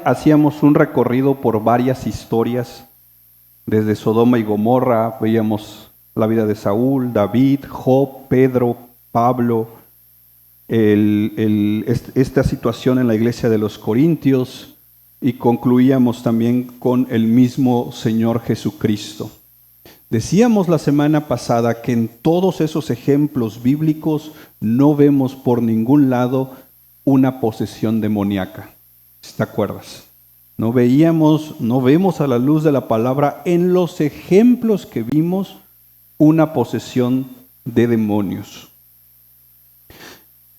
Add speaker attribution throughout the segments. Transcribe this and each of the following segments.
Speaker 1: Hacíamos un recorrido por varias historias, desde Sodoma y Gomorra, veíamos la vida de Saúl, David, Job, Pedro, Pablo, esta situación en la iglesia de los Corintios, y concluíamos también con el mismo Señor Jesucristo. Decíamos la semana pasada que en todos esos ejemplos bíblicos no vemos por ningún lado una posesión demoníaca. ¿Te acuerdas? No vemos a la luz de la palabra en los ejemplos que vimos una posesión de demonios.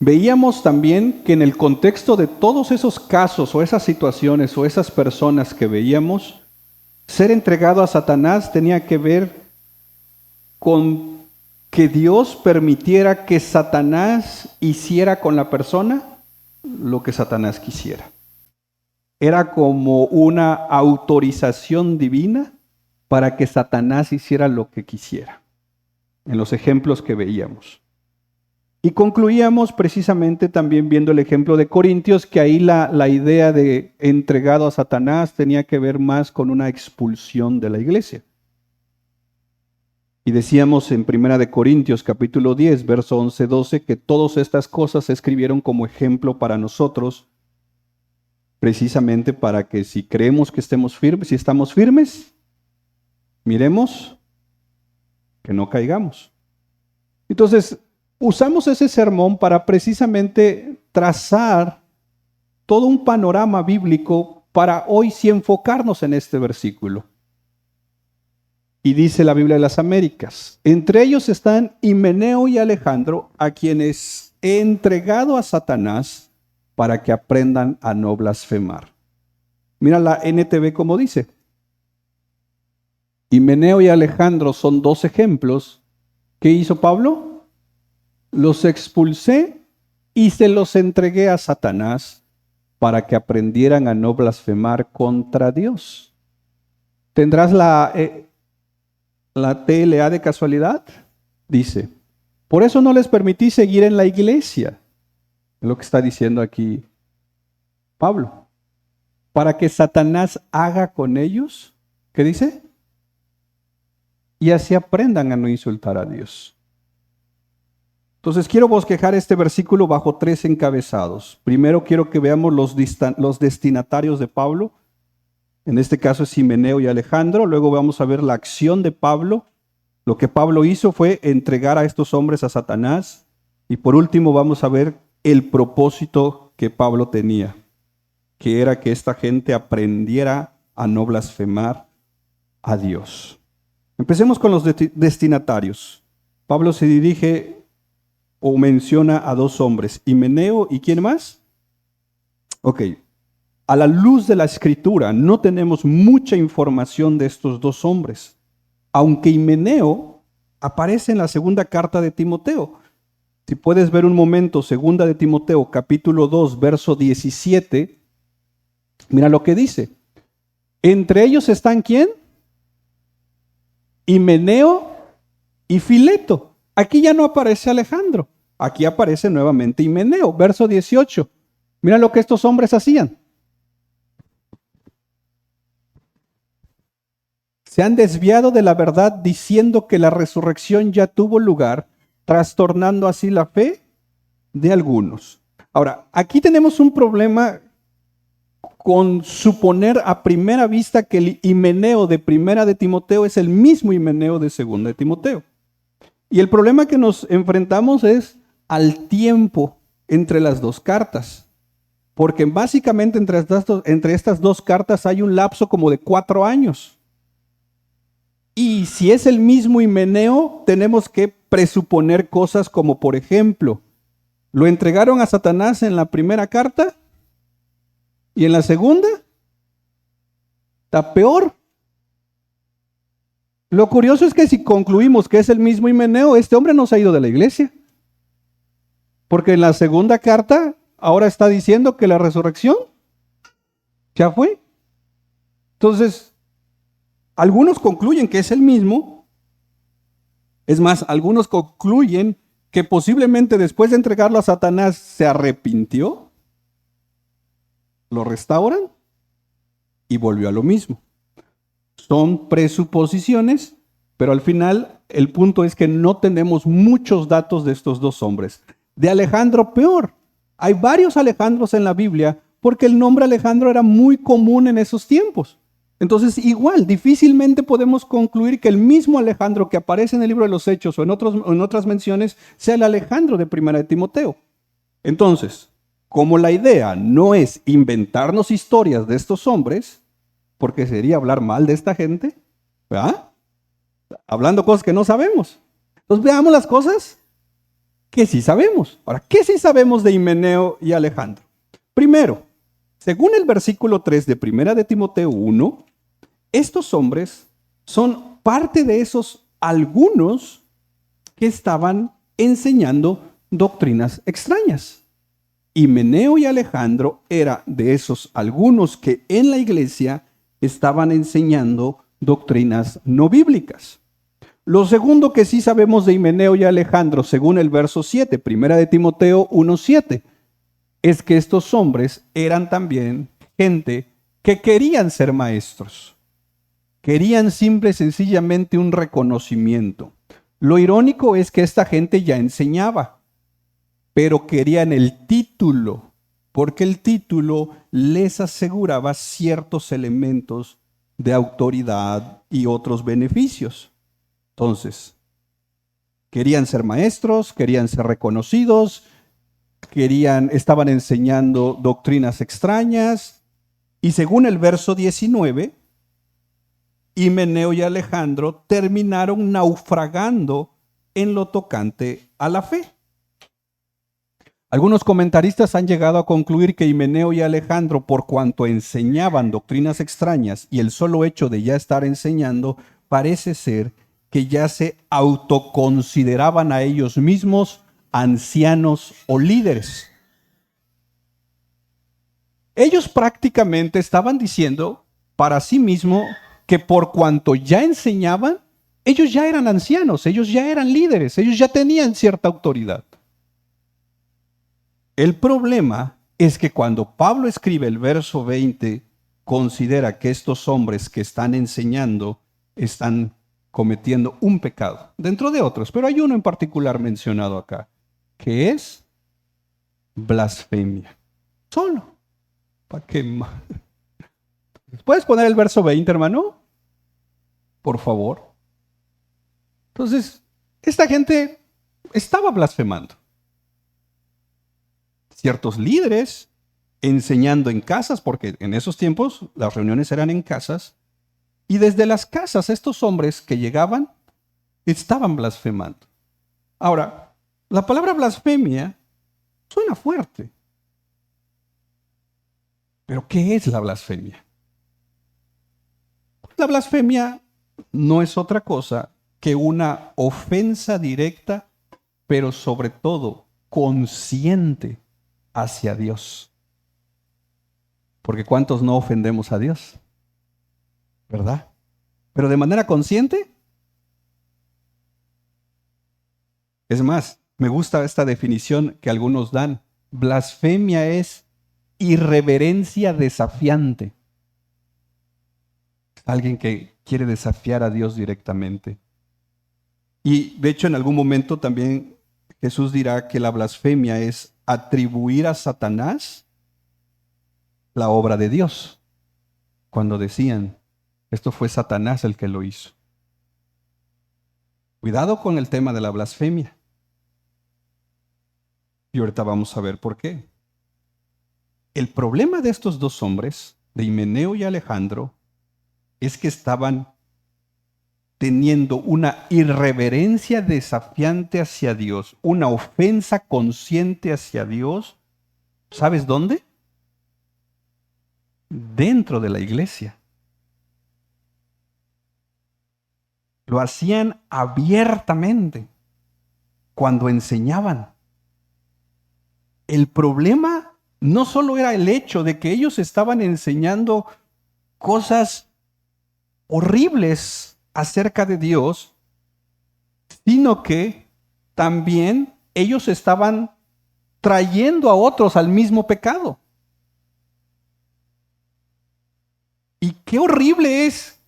Speaker 1: Veíamos también que en el contexto de todos esos casos o esas situaciones o esas personas que veíamos, ser entregado a Satanás tenía que ver con que Dios permitiera que Satanás hiciera con la persona lo que Satanás quisiera. Era como una autorización divina para que Satanás hiciera lo que quisiera, en los ejemplos que veíamos. Y concluíamos precisamente también viendo el ejemplo de Corintios, que ahí la idea de entregado a Satanás tenía que ver más con una expulsión de la iglesia. Y decíamos en 1 Corintios capítulo 10, verso 11-12, que todas estas cosas se escribieron como ejemplo para nosotros, precisamente para que si creemos que estemos firmes, si estamos firmes, miremos que no caigamos. Entonces, usamos ese sermón para precisamente trazar todo un panorama bíblico para hoy sí enfocarnos en este versículo. Y dice la Biblia de las Américas, entre ellos están Himeneo y Alejandro, a quienes he entregado a Satanás para que aprendan a no blasfemar. Mira la NTV como dice. Himeneo y Alejandro son dos ejemplos. ¿Qué hizo Pablo? Los expulsé y se los entregué a Satanás para que aprendieran a no blasfemar contra Dios. ¿Tendrás la TLA de casualidad? Dice, por eso no les permití seguir en la iglesia. Es lo que está diciendo aquí Pablo. Para que Satanás haga con ellos, ¿qué dice? Y así aprendan a no insultar a Dios. Entonces quiero bosquejar este versículo bajo 3 encabezados. Primero quiero que veamos los destinatarios de Pablo. En este caso es Himeneo y Alejandro. Luego vamos a ver la acción de Pablo. Lo que Pablo hizo fue entregar a estos hombres a Satanás. Y por último vamos a ver el propósito que Pablo tenía, que era que esta gente aprendiera a no blasfemar a Dios. Empecemos con los destinatarios. Pablo se dirige o menciona a dos hombres, Himeneo y ¿quién más? Ok, a la luz de la Escritura no tenemos mucha información de estos dos hombres, aunque Himeneo aparece en la segunda carta de Timoteo. Si puedes ver un momento, segunda de Timoteo, capítulo 2, verso 17, mira lo que dice. Entre ellos están ¿quién? Himeneo y Fileto. Aquí ya no aparece Alejandro, aquí aparece nuevamente Himeneo, verso 18. Mira lo que estos hombres hacían. Se han desviado de la verdad diciendo que la resurrección ya tuvo lugar, trastornando así la fe de algunos. Ahora, aquí tenemos un problema con suponer a primera vista que el Himeneo de primera de Timoteo es el mismo Himeneo de segunda de Timoteo. Y el problema que nos enfrentamos es al tiempo entre las dos cartas. Porque básicamente entre estas dos cartas hay un lapso como de 4 años. Y si es el mismo Himeneo, tenemos que presuponer cosas como, por ejemplo, lo entregaron a Satanás en la primera carta y en la segunda está peor. Lo curioso es que si concluimos que es el mismo Himeneo, este hombre no se ha ido de la iglesia. Porque en la segunda carta ahora está diciendo que la resurrección ya fue. Entonces, algunos concluyen que es el mismo. Es más, algunos concluyen que posiblemente después de entregarlo a Satanás se arrepintió. ¿Lo restauran? y volvió a lo mismo. Son presuposiciones, pero al final el punto es que no tenemos muchos datos de estos dos hombres. De Alejandro, peor. Hay varios Alejandros en la Biblia porque el nombre Alejandro era muy común en esos tiempos. Entonces, igual, difícilmente podemos concluir que el mismo Alejandro que aparece en el libro de los Hechos o en otras menciones sea el Alejandro de Primera de Timoteo. Entonces, como la idea no es inventarnos historias de estos hombres, porque sería hablar mal de esta gente, ¿verdad? Hablando cosas que no sabemos. Entonces veamos las cosas que sí sabemos. Ahora, ¿qué sí sabemos de Himeneo y Alejandro? Primero, según el versículo 3 de Primera de Timoteo 1, estos hombres son parte de esos algunos que estaban enseñando doctrinas extrañas. Himeneo y Alejandro eran de esos algunos que en la iglesia estaban enseñando doctrinas no bíblicas. Lo segundo que sí sabemos de Himeneo y Alejandro, según el verso 7, Primera de Timoteo 1:7, es que estos hombres eran también gente que querían ser maestros. Querían simple y sencillamente un reconocimiento. Lo irónico es que esta gente ya enseñaba, pero querían el título, porque el título les aseguraba ciertos elementos de autoridad y otros beneficios. Entonces, querían ser maestros, querían ser reconocidos, estaban enseñando doctrinas extrañas, y según el verso 19, Himeneo y Alejandro terminaron naufragando en lo tocante a la fe. Algunos comentaristas han llegado a concluir que Himeneo y Alejandro, por cuanto enseñaban doctrinas extrañas y el solo hecho de ya estar enseñando, parece ser que ya se autoconsideraban a ellos mismos ancianos o líderes. Ellos prácticamente estaban diciendo para sí mismos que por cuanto ya enseñaban, ellos ya eran ancianos, ellos ya eran líderes, ellos ya tenían cierta autoridad. El problema es que cuando Pablo escribe el verso 20, considera que estos hombres que están enseñando están cometiendo un pecado, dentro de otros, pero hay uno en particular mencionado acá, que es blasfemia. Solo. ¿Para qué más? ¿Puedes poner el verso 20, hermano? Por favor. Entonces, esta gente estaba blasfemando. Ciertos líderes enseñando en casas, porque en esos tiempos las reuniones eran en casas, y desde las casas estos hombres que llegaban estaban blasfemando. Ahora, la palabra blasfemia suena fuerte. ¿Pero qué es la blasfemia? La blasfemia no es otra cosa que una ofensa directa, pero sobre todo consciente hacia Dios. Porque ¿cuántos no ofendemos a Dios? ¿Verdad? Pero de manera consciente. Es más, me gusta esta definición que algunos dan. Blasfemia es irreverencia desafiante. Alguien que quiere desafiar a Dios directamente. Y de hecho en algún momento también Jesús dirá que la blasfemia es atribuir a Satanás la obra de Dios. Cuando decían, esto fue Satanás el que lo hizo. Cuidado con el tema de la blasfemia. Y ahorita vamos a ver por qué. El problema de estos dos hombres, de Himeneo y Alejandro, es que estaban teniendo una irreverencia desafiante hacia Dios, una ofensa consciente hacia Dios. ¿Sabes dónde? Dentro de la iglesia. Lo hacían abiertamente cuando enseñaban. El problema no solo era el hecho de que ellos estaban enseñando cosas horribles acerca de Dios, sino que también ellos estaban trayendo a otros al mismo pecado. ¿Y qué horrible es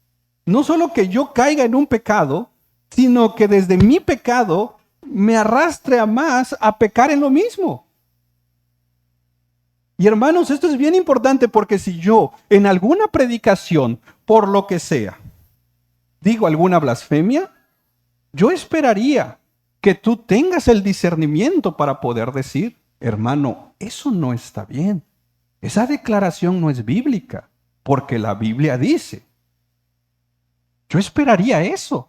Speaker 1: no solo que yo caiga en un pecado, sino que desde mi pecado me arrastre a más a pecar en lo mismo. Y hermanos, esto es bien importante porque si yo en alguna predicación, por lo que sea, digo alguna blasfemia, yo esperaría que tú tengas el discernimiento para poder decir, hermano, eso no está bien. Esa declaración no es bíblica, porque la Biblia dice. Yo esperaría eso.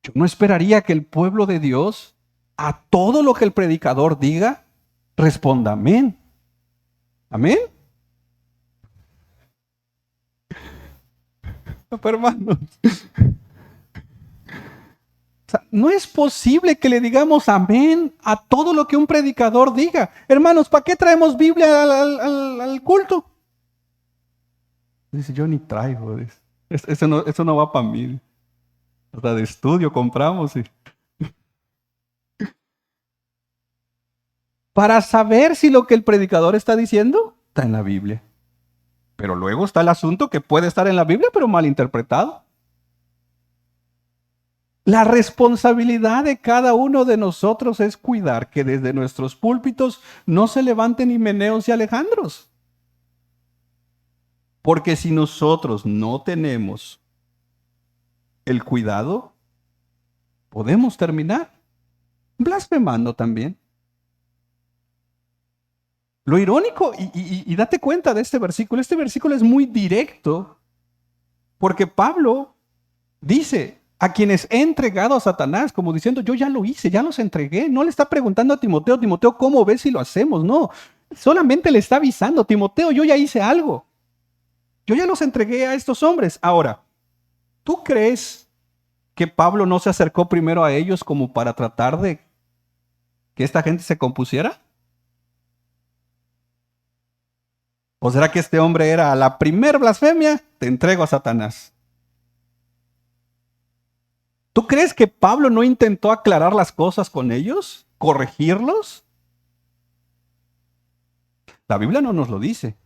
Speaker 1: Yo no esperaría que el pueblo de Dios, a todo lo que el predicador diga, responda amén. Amén. Pero hermanos, o sea, no es posible que le digamos amén a todo lo que un predicador diga. Hermanos, ¿para qué traemos Biblia al culto? Dice, yo ni traigo. Dice. Eso no va para mí. O sea, de estudio compramos. Para saber si lo que el predicador está diciendo está en la Biblia. Pero luego está el asunto que puede estar en la Biblia, pero mal interpretado. La responsabilidad de cada uno de nosotros es cuidar que desde nuestros púlpitos no se levanten Himeneos y Alejandros. Porque si nosotros no tenemos el cuidado, podemos terminar blasfemando también. Lo irónico, y date cuenta de este versículo es muy directo, porque Pablo dice, a quienes he entregado a Satanás, como diciendo, yo ya lo hice, ya los entregué. No le está preguntando a Timoteo, Timoteo, ¿cómo ves si lo hacemos? No, solamente le está avisando, Timoteo, yo ya hice algo. Yo ya los entregué a estos hombres. Ahora, ¿tú crees que Pablo no se acercó primero a ellos como para tratar de que esta gente se compusiera? ¿O será que este hombre era la primer blasfemia? Te entrego a Satanás. ¿Tú crees que Pablo no intentó aclarar las cosas con ellos? ¿Corregirlos? La Biblia no nos lo dice.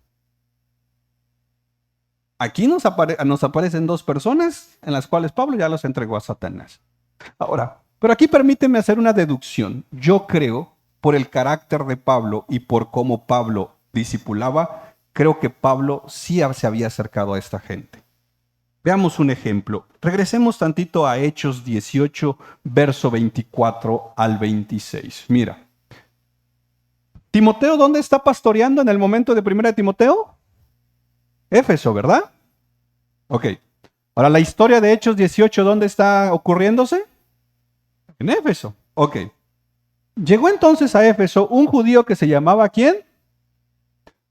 Speaker 1: Aquí nos aparecen dos personas en las cuales Pablo ya los entregó a Satanás. Ahora, pero aquí permíteme hacer una deducción. Yo creo, por el carácter de Pablo y por cómo Pablo discipulaba, creo que Pablo sí se había acercado a esta gente. Veamos un ejemplo. Regresemos tantito a Hechos 18, verso 24 al 26. Mira. Timoteo, ¿dónde está pastoreando en el momento de 1 de Timoteo? Éfeso, ¿verdad? Ok. Ahora, la historia de Hechos 18, ¿dónde está ocurriéndose? En Éfeso. Ok. Llegó entonces a Éfeso un judío que se llamaba ¿quién?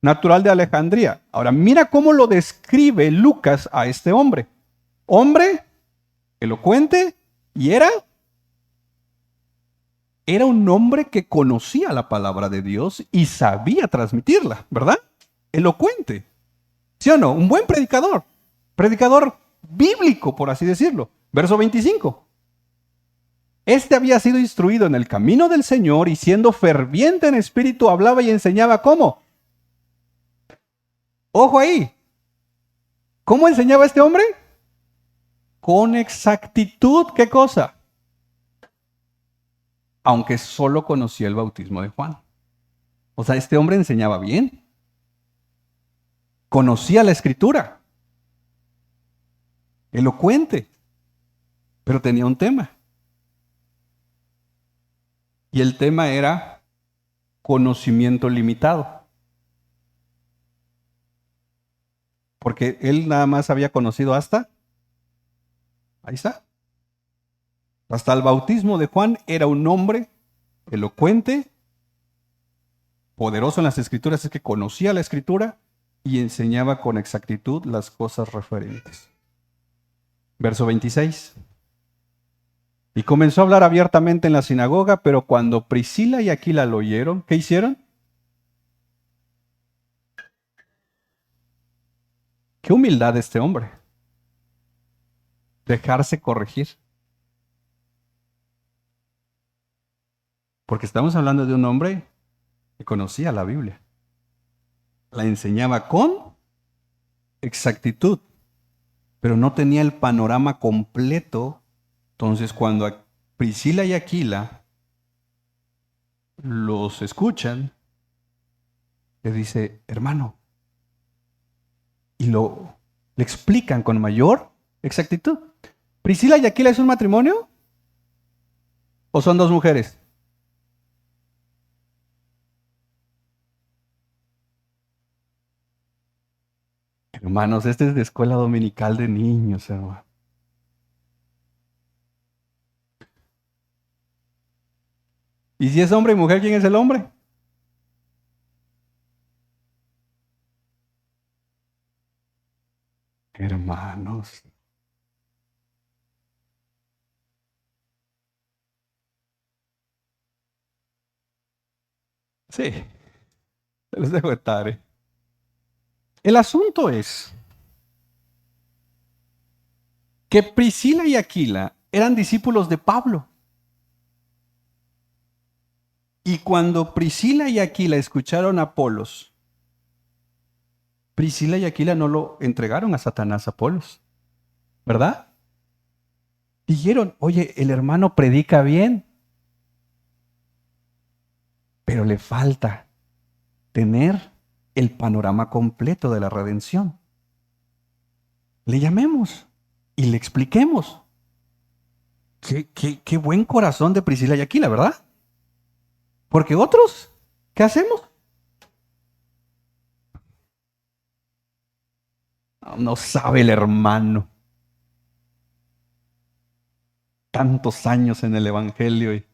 Speaker 1: Natural de Alejandría. Ahora, mira cómo lo describe Lucas a este hombre. Hombre, elocuente, y era un hombre que conocía la palabra de Dios y sabía transmitirla, ¿verdad? Elocuente. ¿Sí o no? Un buen predicador. Predicador bíblico, por así decirlo. Verso 25. Este había sido instruido en el camino del Señor y siendo ferviente en espíritu hablaba y enseñaba ¿cómo? Ojo ahí. ¿Cómo enseñaba este hombre? Con exactitud. ¿Qué cosa? Aunque solo conocía el bautismo de Juan. O sea, este hombre enseñaba bien. Conocía la escritura. Elocuente. Pero tenía un tema. Y el tema era conocimiento limitado. Porque él nada más había conocido hasta, ahí está, hasta el bautismo de Juan. Era un hombre elocuente, poderoso en las escrituras, es que conocía la escritura y enseñaba con exactitud las cosas referentes. Verso 26. Y comenzó a hablar abiertamente en la sinagoga, pero cuando Priscila y Aquila lo oyeron, ¿qué hicieron? Qué humildad de este hombre. Dejarse corregir. Porque estamos hablando de un hombre que conocía la Biblia. La enseñaba con exactitud, pero no tenía el panorama completo. Entonces, cuando a Priscila y Aquila los escuchan, le dice, hermano, y le explican con mayor exactitud. ¿Priscila y Aquila es un matrimonio? ¿O son dos mujeres? Hermanos, este es de escuela dominical de niños, hermano. ¿Y si es hombre y mujer, quién es el hombre? Hermanos. Sí, se los dejo estar. El asunto es que Priscila y Aquila eran discípulos de Pablo. Y cuando Priscila y Aquila escucharon a Apolos, Priscila y Aquila no lo entregaron a Satanás a Apolos, ¿verdad? Dijeron, oye, el hermano predica bien, pero le falta tener el panorama completo de la redención. Le llamemos y le expliquemos. Qué buen corazón de Priscila y Aquila, ¿verdad? Porque otros, ¿qué hacemos? No sabe el hermano. Tantos años en el Evangelio y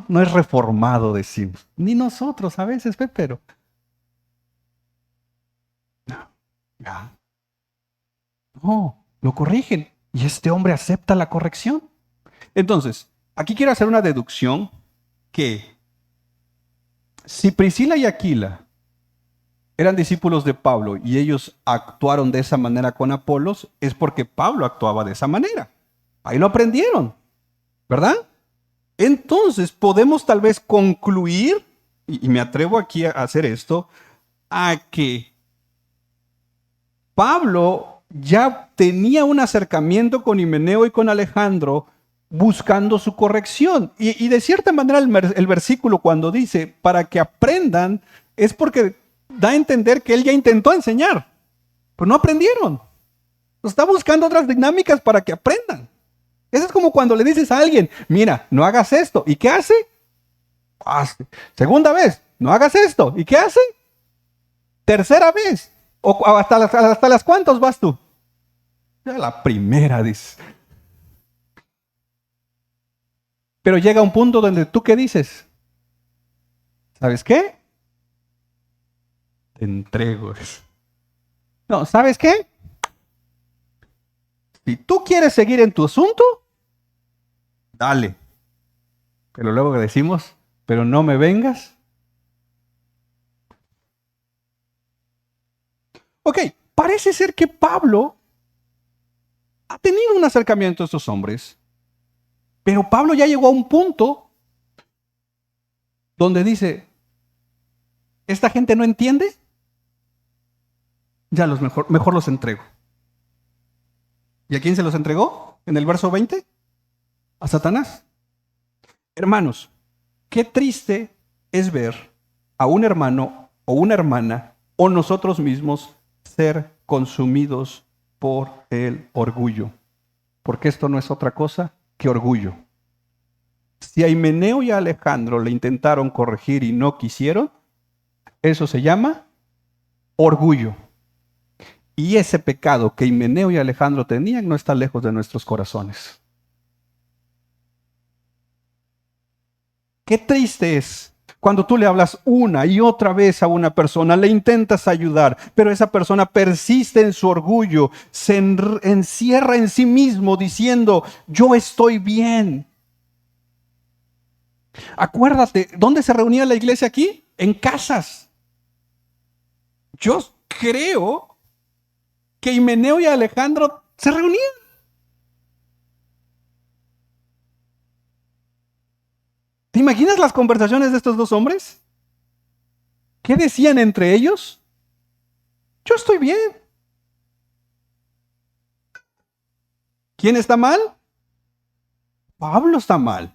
Speaker 1: no es reformado, decimos. Ni nosotros a veces, pero no, ya. No, lo corrigen y este hombre acepta la corrección. Entonces, aquí quiero hacer una deducción que si Priscila y Aquila eran discípulos de Pablo y ellos actuaron de esa manera con Apolos, es porque Pablo actuaba de esa manera. Ahí lo aprendieron, ¿verdad? Entonces podemos tal vez concluir, y me atrevo aquí a hacer esto, a que Pablo ya tenía un acercamiento con Himeneo y con Alejandro buscando su corrección. Y de cierta manera el versículo cuando dice, para que aprendan, es porque da a entender que él ya intentó enseñar, pero no aprendieron. Está buscando otras dinámicas para que aprendan. Eso es como cuando le dices a alguien, mira, no hagas esto. ¿Y qué hace? Hace. Segunda vez, no hagas esto. ¿Y qué hace? Tercera vez. ¿O hasta las cuántas vas tú? Ya la primera, dice. Pero llega un punto donde tú qué dices. ¿Sabes qué? Te entrego. No, ¿sabes qué? Si tú quieres seguir en tu asunto, dale. Pero luego decimos, pero no me vengas. Ok, parece ser que Pablo ha tenido un acercamiento a estos hombres, pero Pablo ya llegó a un punto donde dice, ¿esta gente no entiende? Ya mejor los entrego. ¿Y a quién se los entregó? En el verso 20, a Satanás. Hermanos, qué triste es ver a un hermano o una hermana o nosotros mismos ser consumidos por el orgullo. Porque esto no es otra cosa que orgullo. Si a Himeneo y a Alejandro le intentaron corregir y no quisieron, eso se llama orgullo. Y ese pecado que Himeneo y Alejandro tenían no está lejos de nuestros corazones. Qué triste es cuando tú le hablas una y otra vez a una persona, le intentas ayudar, pero esa persona persiste en su orgullo, se encierra en sí mismo diciendo, yo estoy bien. Acuérdate, ¿dónde se reunía la iglesia aquí? En casas. Yo creo que Himeneo y Alejandro se reunían. ¿Te imaginas las conversaciones de estos dos hombres? ¿Qué decían entre ellos? Yo estoy bien. ¿Quién está mal? Pablo está mal.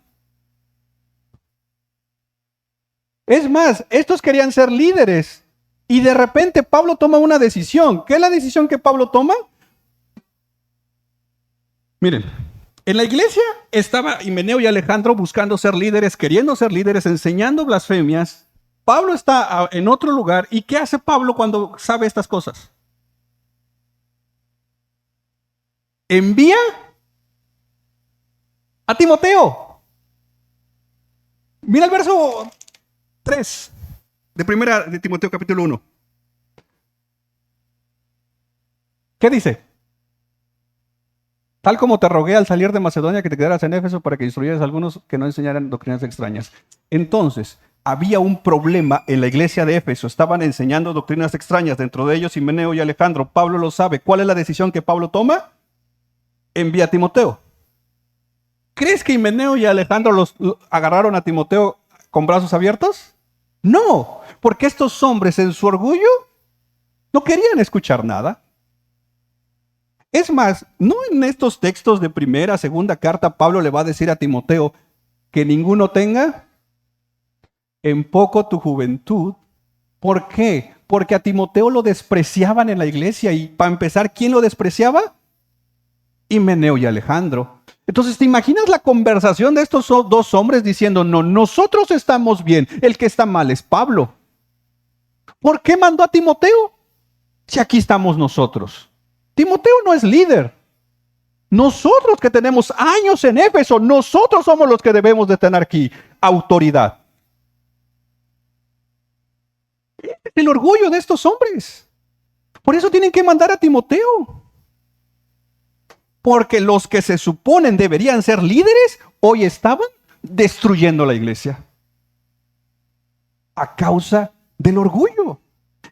Speaker 1: Es más, estos querían ser líderes y de repente Pablo toma una decisión. ¿Qué es la decisión que Pablo toma? Miren, en la iglesia estaba Himeneo y Alejandro buscando ser líderes, queriendo ser líderes, enseñando blasfemias. Pablo está en otro lugar. ¿Y qué hace Pablo cuando sabe estas cosas? Envía a Timoteo. Mira el verso 3 de primera de Timoteo capítulo 1. ¿Qué dice? Tal como te rogué al salir de Macedonia que te quedaras en Éfeso para que instruyeras a algunos que no enseñaran doctrinas extrañas. Entonces, había un problema en la iglesia de Éfeso. Estaban enseñando doctrinas extrañas, dentro de ellos Himeneo y Alejandro. Pablo lo sabe. ¿Cuál es la decisión que Pablo toma? Envía a Timoteo. ¿Crees que Himeneo y Alejandro los agarraron a Timoteo con brazos abiertos? No, porque estos hombres en su orgullo no querían escuchar nada. Es más, no en estos textos de primera, segunda carta, Pablo le va a decir a Timoteo que ninguno tenga en poco tu juventud. ¿Por qué? Porque a Timoteo lo despreciaban en la iglesia y para empezar, ¿quién lo despreciaba? Himeneo y Alejandro. Entonces, ¿te imaginas la conversación de estos dos hombres diciendo, no, nosotros estamos bien, el que está mal es Pablo? ¿Por qué mandó a Timoteo? Si aquí estamos nosotros. Timoteo no es líder. Nosotros que tenemos años en Éfeso, nosotros somos los que debemos de tener aquí autoridad. El orgullo de estos hombres. Por eso tienen que mandar a Timoteo. Porque los que se suponen deberían ser líderes, hoy estaban destruyendo la iglesia. A causa del orgullo.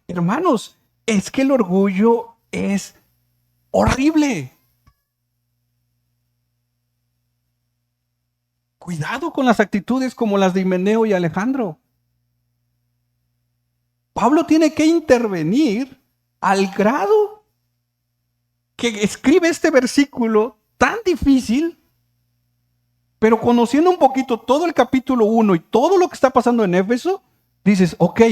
Speaker 1: Hermanos, es que el orgullo es horrible. Cuidado con las actitudes como las de Himeneo y Alejandro. Pablo tiene que intervenir al grado que escribe este versículo tan difícil, pero conociendo un poquito todo el capítulo 1 y todo lo que está pasando en Éfeso, dices, ok,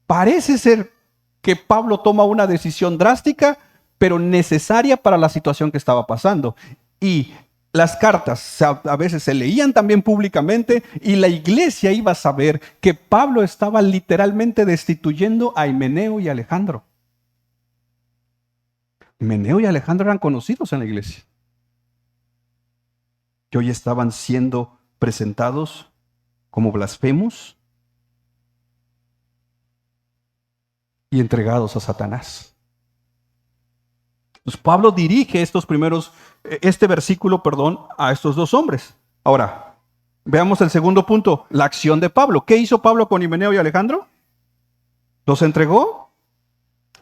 Speaker 1: parece ser que Pablo toma una decisión drástica, pero necesaria para la situación que estaba pasando. Y las cartas a veces se leían también públicamente y la iglesia iba a saber que Pablo estaba literalmente destituyendo a Himeneo y Alejandro. Himeneo y Alejandro eran conocidos en la iglesia. Y hoy estaban siendo presentados como blasfemos y entregados a Satanás. Pues Pablo dirige este versículo, a estos dos hombres. Ahora, veamos el segundo punto, la acción de Pablo. ¿Qué hizo Pablo con Himeneo y Alejandro? Los entregó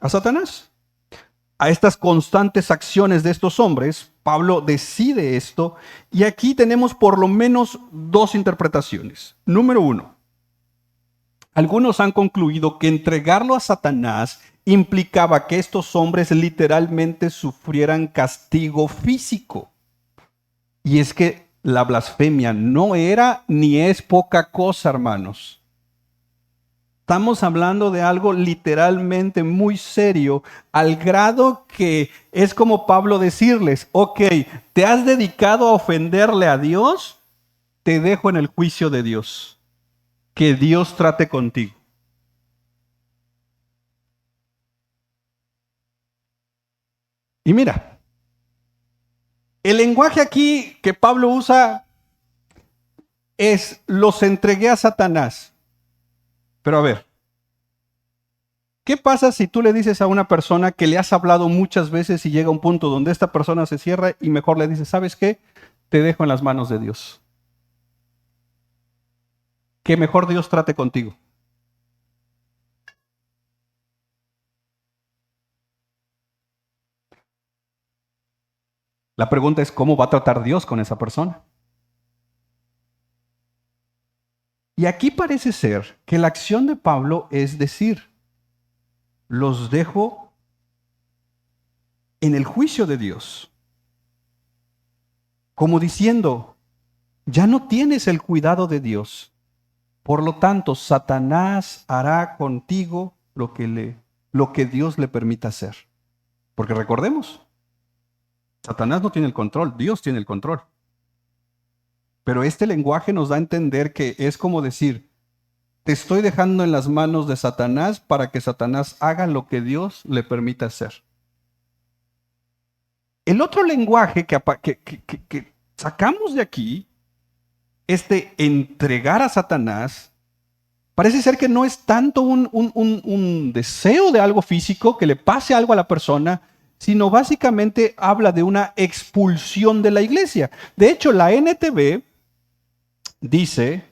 Speaker 1: a Satanás. A estas constantes acciones de estos hombres, Pablo decide esto, y aquí tenemos por lo menos dos interpretaciones. Número uno, algunos han concluido que entregarlo a Satanás implicaba que estos hombres literalmente sufrieran castigo físico. Y es que la blasfemia no era ni es poca cosa, hermanos. Estamos hablando de algo literalmente muy serio, al grado que es como Pablo decirles, ok, ¿te has dedicado a ofenderle a Dios? Te dejo en el juicio de Dios. Que Dios trate contigo. Y mira, el lenguaje aquí que Pablo usa es los entregué a Satanás. Pero a ver, ¿qué pasa si tú le dices a una persona que le has hablado muchas veces y llega un punto donde esta persona se cierra y mejor le dices, ¿sabes qué? Te dejo en las manos de Dios. Que mejor Dios trate contigo. La pregunta es, ¿cómo va a tratar Dios con esa persona? Y aquí parece ser que la acción de Pablo es decir, los dejo en el juicio de Dios. Como diciendo, ya no tienes el cuidado de Dios. Por lo tanto, Satanás hará contigo lo que Dios le permita hacer. Porque recordemos, Satanás no tiene el control, Dios tiene el control. Pero este lenguaje nos da a entender que es como decir, te estoy dejando en las manos de Satanás para que Satanás haga lo que Dios le permita hacer. El otro lenguaje que sacamos de aquí, este entregar a Satanás, parece ser que no es tanto un deseo de algo físico, que le pase algo a la persona, sino básicamente habla de una expulsión de la iglesia. De hecho, la NTV dice,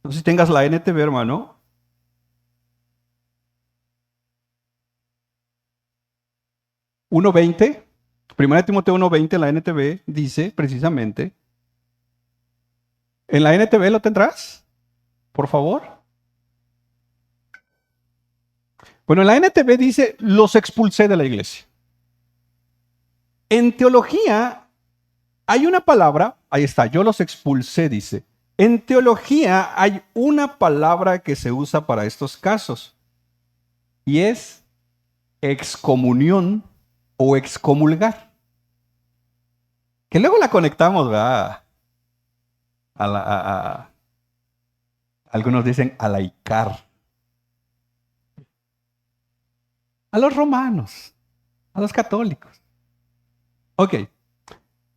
Speaker 1: no sé si tengas la NTV, hermano. (1:20), 1 Timoteo 1:20, la NTV dice precisamente, ¿en la NTV lo tendrás? Por favor. Bueno, en la NTV dice, los expulsé de la iglesia. En teología hay una palabra, ahí está, yo los expulsé, dice. En teología hay una palabra que se usa para estos casos y es excomunión o excomulgar. Que luego la conectamos, ¿verdad? Algunos dicen a laicar. A los romanos, a los católicos. Ok,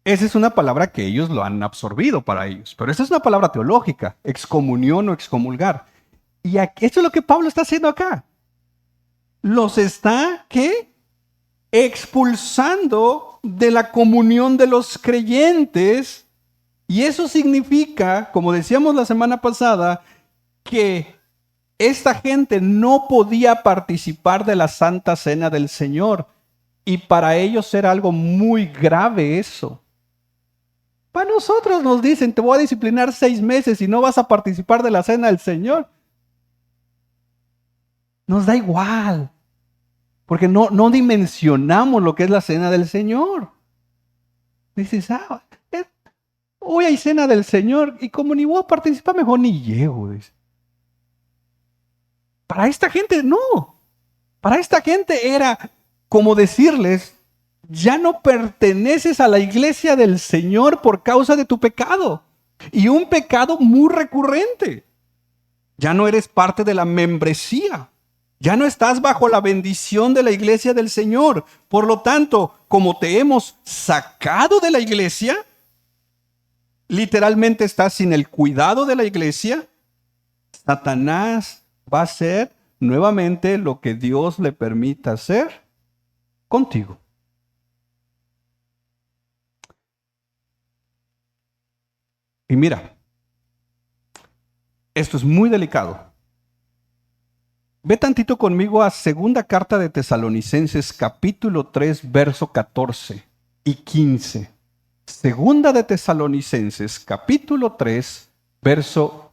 Speaker 1: esa es una palabra que ellos lo han absorbido para ellos, pero esa es una palabra teológica, excomunión o excomulgar. Y aquí, esto es lo que Pablo está haciendo acá. Los está, ¿qué? Expulsando de la comunión de los creyentes. Y eso significa, como decíamos la semana pasada, que esta gente no podía participar de la Santa Cena del Señor. Y para ellos era algo muy grave eso. Para nosotros nos dicen, te voy a disciplinar 6 meses y no vas a participar de la Cena del Señor. Nos da igual. Porque no dimensionamos lo que es la Cena del Señor. Dices, hoy hay Cena del Señor y como ni voy a participar, mejor ni llego. Dice. Para esta gente no. Para esta gente era como decirles, ya no perteneces a la iglesia del Señor por causa de tu pecado. Y un pecado muy recurrente. Ya no eres parte de la membresía. Ya no estás bajo la bendición de la iglesia del Señor. Por lo tanto, como te hemos sacado de la iglesia, literalmente estás sin el cuidado de la iglesia, Satanás va a hacer nuevamente lo que Dios le permita hacer contigo. Y mira, esto es muy delicado. Ve tantito conmigo a segunda carta de Tesalonicenses, capítulo 3, verso 14 y 15. Segunda de Tesalonicenses, capítulo 3, verso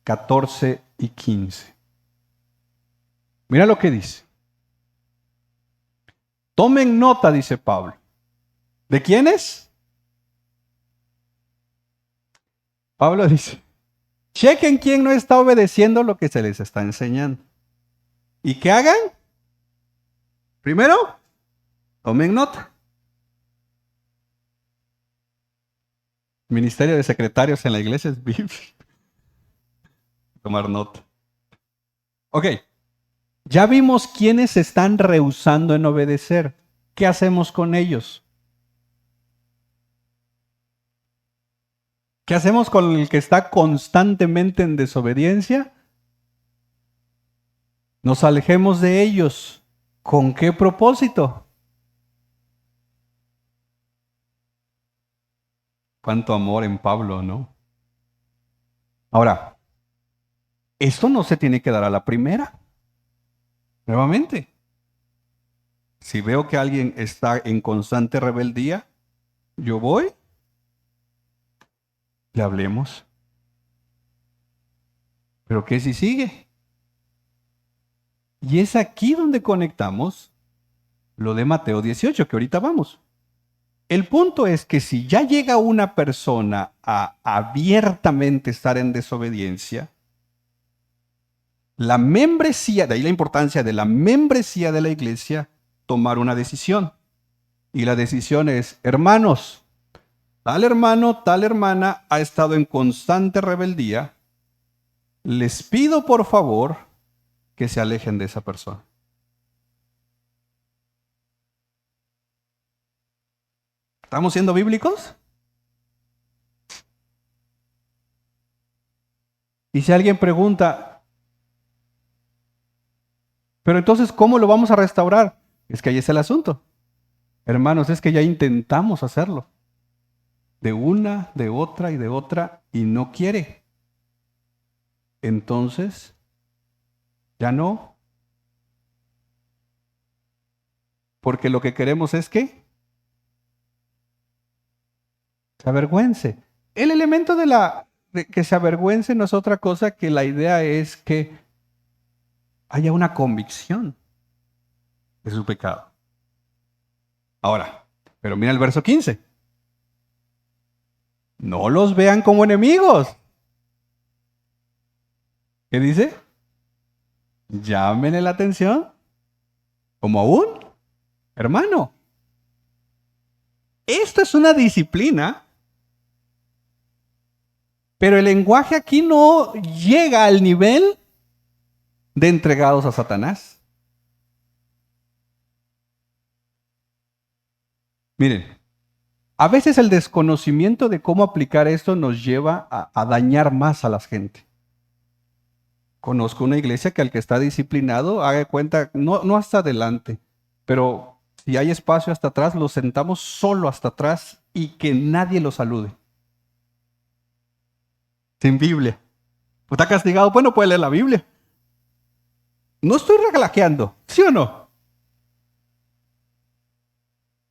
Speaker 1: 14 y 15. Mira lo que dice. Tomen nota, dice Pablo. ¿De quiénes? Pablo dice, chequen quién no está obedeciendo lo que se les está enseñando. ¿Y qué hagan? Primero, tomen nota. Ministerio de secretarios en la iglesia es bíblico. Tomar nota. Ok, ya vimos quiénes se están rehusando en obedecer. ¿Qué hacemos con ellos? ¿Qué hacemos con el que está constantemente en desobediencia? Nos alejemos de ellos. ¿Con qué propósito? Cuánto amor en Pablo, ¿no? Ahora, esto no se tiene que dar a la primera. Nuevamente, si veo que alguien está en constante rebeldía, yo voy, le hablemos. ¿Pero qué si sigue? Y es aquí donde conectamos lo de Mateo 18, que ahorita vamos. El punto es que si ya llega una persona a abiertamente estar en desobediencia, la membresía, de ahí la importancia de la membresía de la iglesia, tomar una decisión. Y la decisión es, hermanos, tal hermano, tal hermana ha estado en constante rebeldía, les pido por favor que se alejen de esa persona. ¿Estamos siendo bíblicos? Y si alguien pregunta, pero entonces, ¿cómo lo vamos a restaurar? Es que ahí es el asunto. Hermanos, es que ya intentamos hacerlo. De una, de otra y de otra, y no quiere. Entonces, ya no. Porque lo que queremos es que se avergüence. El elemento de que se avergüence no es otra cosa que la idea es que haya una convicción de su pecado. Ahora, pero mira el verso 15. No los vean como enemigos. ¿Qué dice? Llámenle la atención como a un hermano. Esto es una disciplina, pero el lenguaje aquí no llega al nivel de entregados a Satanás. Miren, a veces el desconocimiento de cómo aplicar esto nos lleva a dañar más a la gente. Conozco una iglesia que al que está disciplinado, haga cuenta, no hasta adelante, pero si hay espacio hasta atrás, los sentamos solo hasta atrás y que nadie lo salude. Sin Biblia. ¿Está castigado? Pues no puede leer la Biblia. No estoy relajeando, ¿sí o no?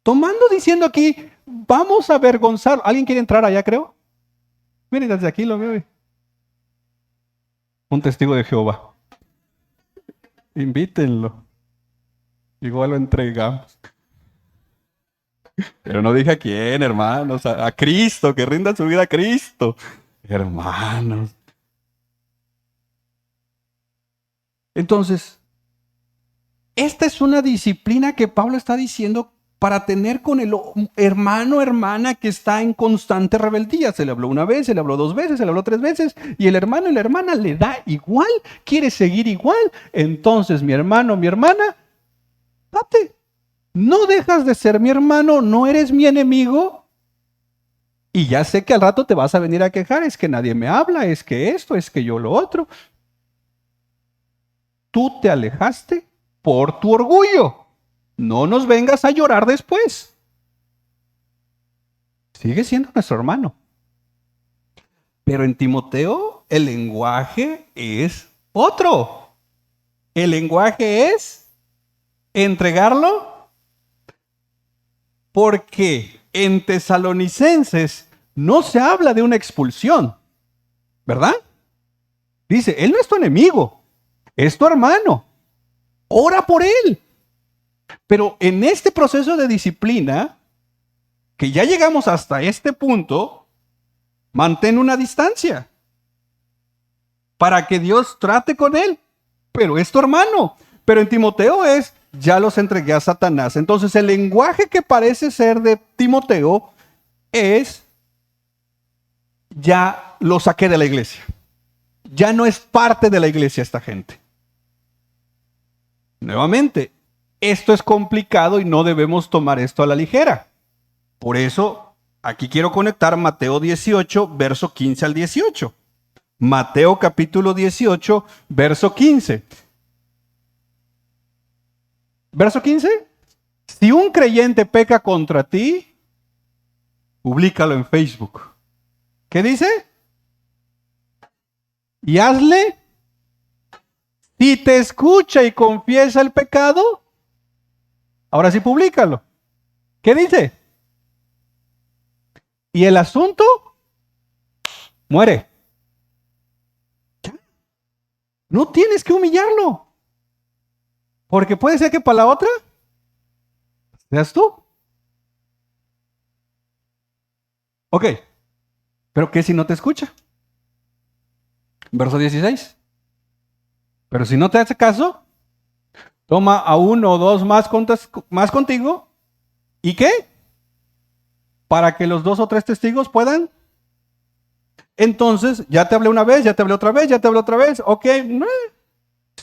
Speaker 1: Tomando diciendo aquí, vamos a avergonzar. ¿Alguien quiere entrar allá, creo? Miren, desde aquí lo veo. Un testigo de Jehová. Invítenlo. Igual lo entregamos. Pero no dije a quién, hermanos. A Cristo, que rindan su vida a Cristo. Hermanos. Entonces, esta es una disciplina que Pablo está diciendo para tener con el hermano o hermana que está en constante rebeldía. Se le habló una vez, se le habló dos veces, se le habló tres veces, y el hermano y la hermana le da igual, quiere seguir igual. Entonces, mi hermano, mi hermana, date. No dejas de ser mi hermano, no eres mi enemigo. Y ya sé que al rato te vas a venir a quejar, es que nadie me habla, es que esto, es que yo lo otro. Tú te alejaste por tu orgullo. No nos vengas a llorar después. Sigue siendo nuestro hermano. Pero en Timoteo el lenguaje es otro. El lenguaje es entregarlo, porque en Tesalonicenses no se habla de una expulsión, ¿verdad? Dice, él no es tu enemigo, es tu hermano. Ora por él. Pero en este proceso de disciplina, que ya llegamos hasta este punto, mantén una distancia para que Dios trate con él. Pero es tu hermano. Pero en Timoteo es, ya los entregué a Satanás. Entonces el lenguaje que parece ser de Timoteo es, ya lo saqué de la iglesia. Ya no es parte de la iglesia esta gente. Nuevamente, esto es complicado y no debemos tomar esto a la ligera. Por eso, aquí quiero conectar Mateo 18, verso 15 al 18. Mateo capítulo 18, verso 15. Verso 15. Si un creyente peca contra ti, públicalo en Facebook. ¿Qué dice? Y hazle. Si te escucha y confiesa el pecado, ahora sí públicalo. ¿Qué dice? Y el asunto muere. ¿Ya? No tienes que humillarlo. Porque puede ser que para la otra seas tú. Ok, pero ¿qué si no te escucha? Verso 16. Pero si no te hace caso, toma a uno o dos más contigo. ¿Y qué? Para que los 2 o 3 testigos puedan. Entonces, ya te hablé una vez, ya te hablé otra vez, ya te hablé otra vez. Ok,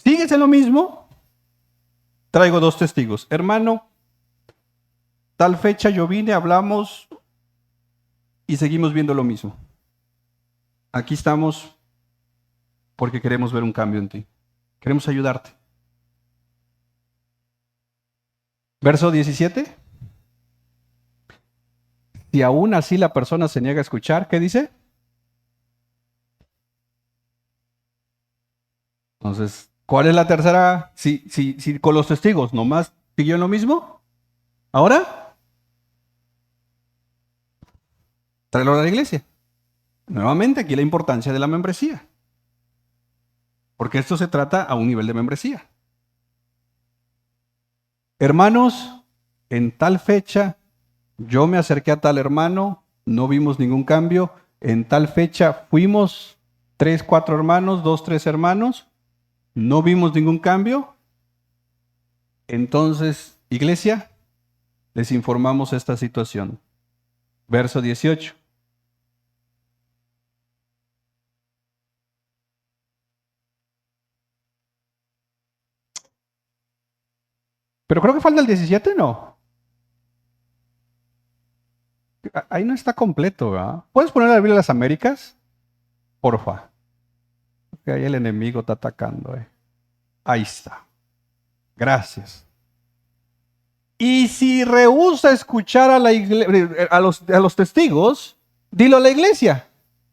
Speaker 1: sigues en lo mismo. Traigo 2 testigos. Hermano, tal fecha yo vine, hablamos y seguimos viendo lo mismo. Aquí estamos porque queremos ver un cambio en ti. Queremos ayudarte. Verso 17. Si aún así la persona se niega a escuchar, ¿qué dice? Entonces, ¿cuál es la tercera? Si con los testigos nomás siguió en lo mismo, ahora tráelo a la iglesia. Nuevamente, aquí la importancia de la membresía. Porque esto se trata a un nivel de membresía. Hermanos, en tal fecha yo me acerqué a tal hermano, no vimos ningún cambio. En tal fecha fuimos 3, 4 hermanos, 2, 3 hermanos, no vimos ningún cambio. Entonces, iglesia, les informamos esta situación. Verso 18. Pero creo que falta el 17, ¿no? Ahí no está completo, ¿verdad? ¿Puedes poner la Biblia de las Américas? Porfa. Que ahí el enemigo está atacando. Ahí está. Gracias. Y si rehúsa escuchar a, a los testigos, dilo a la iglesia.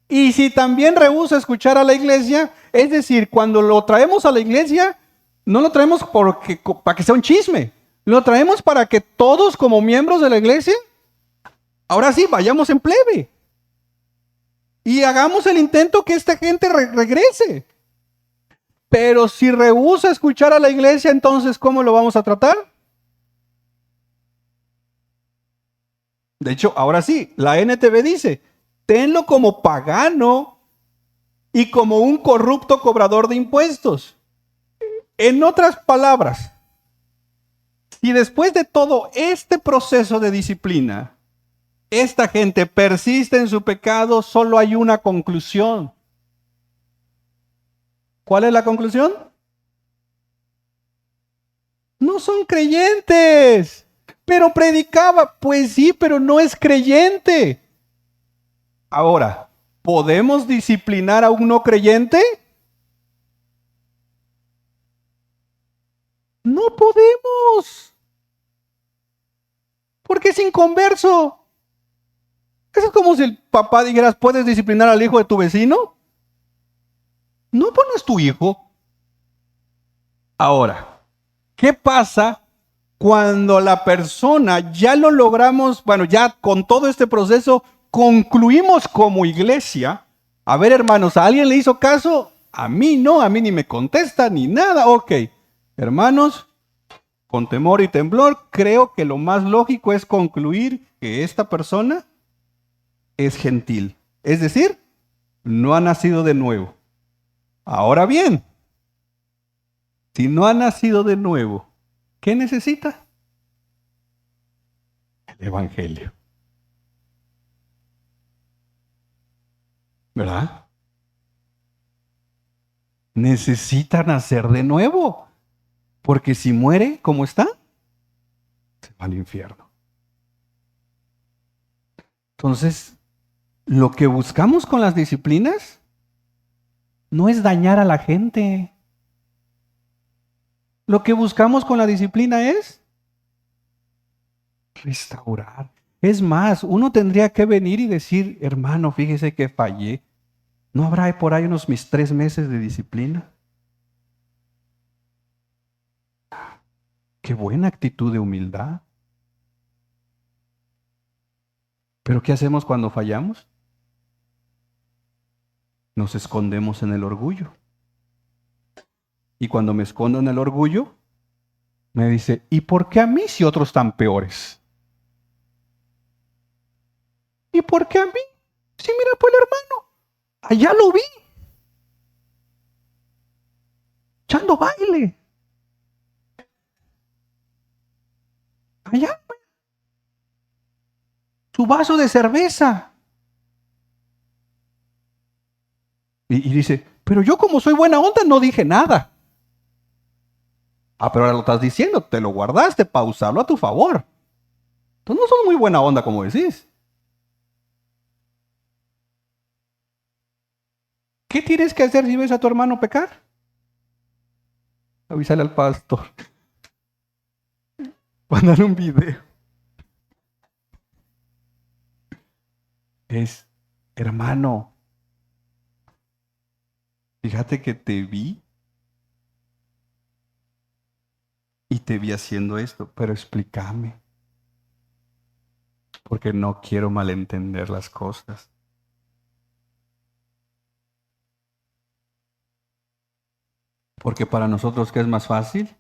Speaker 1: Y si también rehúsa escuchar a la iglesia, es decir, cuando lo traemos a la iglesia, no lo traemos para que sea un chisme. Lo traemos para que todos como miembros de la iglesia, ahora sí, vayamos en plebe. Y hagamos el intento que esta gente regrese. Pero si rehúsa escuchar a la iglesia, entonces, ¿cómo lo vamos a tratar? De hecho, ahora sí, la NTV dice, tenlo como pagano y como un corrupto cobrador de impuestos. En otras palabras, si después de todo este proceso de disciplina, esta gente persiste en su pecado, solo hay una conclusión. ¿Cuál es la conclusión? No son creyentes. Pero predicaba, pues sí, pero no es creyente. Ahora, ¿podemos disciplinar a un no creyente? No podemos. Porque es inconverso. Eso es como si el papá dijera, ¿puedes disciplinar al hijo de tu vecino? No, pues no es tu hijo. Ahora, ¿qué pasa cuando la persona ya lo logramos, bueno, ya con todo este proceso, concluimos como iglesia? A ver, hermanos, ¿a alguien le hizo caso? A mí no, a mí ni me contesta ni nada. Ok, hermanos, con temor y temblor, creo que lo más lógico es concluir que esta persona es gentil. Es decir, no ha nacido de nuevo. Ahora bien, si no ha nacido de nuevo, ¿qué necesita? El Evangelio. ¿Verdad? Necesita nacer de nuevo. Porque si muere, ¿cómo está? Se va al infierno. Entonces, lo que buscamos con las disciplinas no es dañar a la gente. Lo que buscamos con la disciplina es restaurar. Es más, uno tendría que venir y decir, hermano, fíjese que fallé. ¿No habrá por ahí unos mis 3 meses de disciplina? Qué buena actitud de humildad. Pero ¿qué hacemos cuando fallamos? Nos escondemos en el orgullo. Y cuando me escondo en el orgullo, Me dice, ¿y por qué a mí si otros están peores? ¿Y por qué a mí? Sí, mira, pues el hermano, allá lo vi, echando baile. Allá, su vaso de cerveza. Y dice, pero yo como soy buena onda no dije nada. Ah, pero ahora lo estás diciendo, te lo guardaste para usarlo a tu favor. Tú no sos muy buena onda como decís. ¿Qué tienes que hacer si ves a tu hermano pecar? Avísale al pastor. Mandar un video. Es, hermano, fíjate que te vi y te vi haciendo esto, pero explícame, porque no quiero malentender las cosas. Porque para nosotros, ¿qué es más fácil?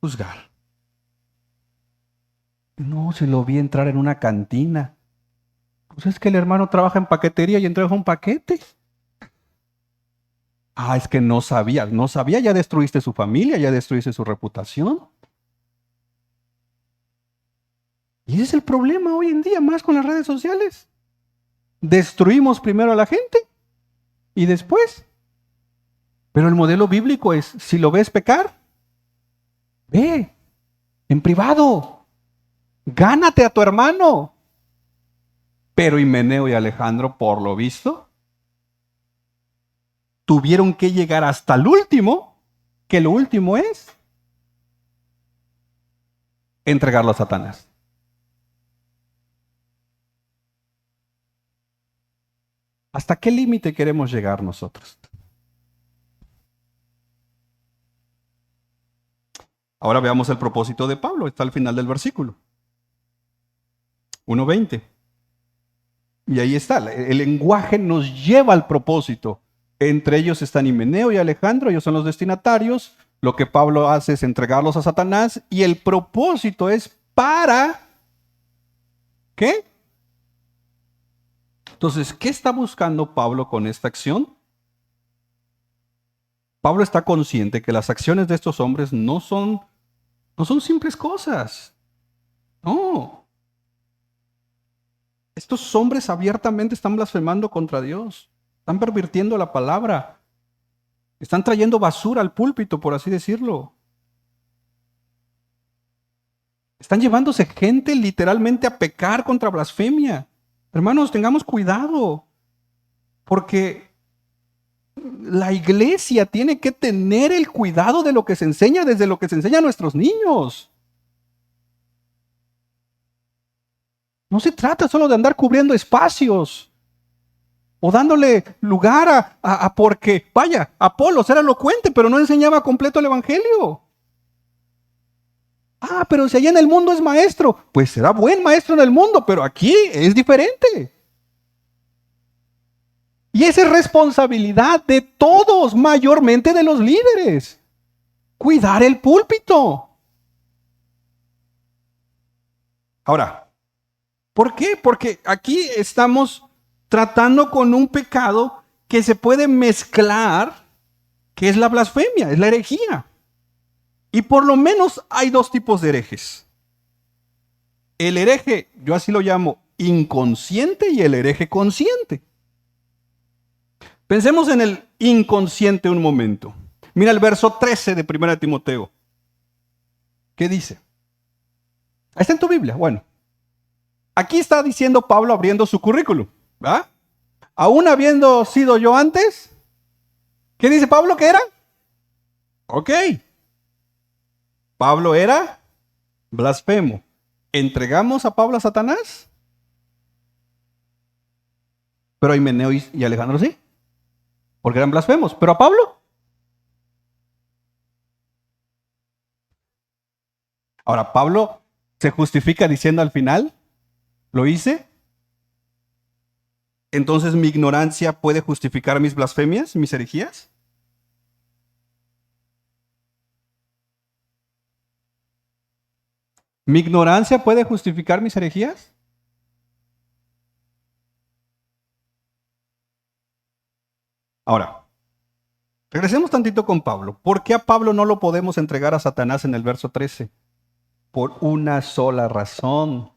Speaker 1: Juzgar. No, se lo vi entrar en una cantina. Pues es que el hermano trabaja en paquetería y entrega un paquete. Ah, es que no sabía, no sabía, ya destruiste su familia, ya destruiste su reputación. Y ese es el problema hoy en día, más con las redes sociales. Destruimos primero a la gente y después. Pero el modelo bíblico es, si lo ves pecar, ve, en privado, gánate a tu hermano. Pero Himeneo y Alejandro, por lo visto, tuvieron que llegar hasta el último, que lo último es entregarlo a Satanás. ¿Hasta qué límite queremos llegar nosotros? Ahora veamos el propósito de Pablo, está al final del versículo 1:20. Y ahí está, el lenguaje nos lleva al propósito. Entre ellos están Himeneo y Alejandro, ellos son los destinatarios. Lo que Pablo hace es entregarlos a Satanás y el propósito es para ¿qué? Entonces, ¿qué está buscando Pablo con esta acción? Pablo está consciente que las acciones de estos hombres no son simples cosas. No. Estos hombres abiertamente están blasfemando contra Dios. Están pervirtiendo la palabra. Están trayendo basura al púlpito, por así decirlo. Están llevándose gente literalmente a pecar contra blasfemia. Hermanos, tengamos cuidado. Porque la iglesia tiene que tener el cuidado de lo que se enseña desde lo que se enseña a nuestros niños. No se trata solo de andar cubriendo espacios o dándole lugar porque, vaya, Apolos era elocuente, pero no enseñaba completo el evangelio. Ah, pero si allá en el mundo es maestro, pues será buen maestro en el mundo, pero aquí es diferente. Y esa es responsabilidad de todos, mayormente de los líderes. Cuidar el púlpito. Ahora, ¿por qué? Porque aquí estamos tratando con un pecado que se puede mezclar, que es la blasfemia, es la herejía. Y por lo menos hay dos tipos de herejes. El hereje, yo así lo llamo, inconsciente y el hereje consciente. Pensemos en el inconsciente un momento. Mira el verso 13 de 1 Timoteo. ¿Qué dice? Ahí está en tu Biblia. Bueno, aquí está diciendo Pablo abriendo su currículum. ¿Va? Aún habiendo sido yo antes, ¿qué dice Pablo que era? Ok. Pablo era blasfemo. ¿Entregamos a Pablo a Satanás? Pero a Himeneo y Alejandro sí, porque eran blasfemos. Pero a Pablo. Ahora, Pablo se justifica diciendo al final, ¿lo hice? Entonces mi ignorancia puede justificar mis blasfemias, mis herejías. ¿Mi ignorancia puede justificar mis herejías? Ahora, regresemos tantito con Pablo. ¿Por qué a Pablo no lo podemos entregar a Satanás en el verso 13? Por una sola razón.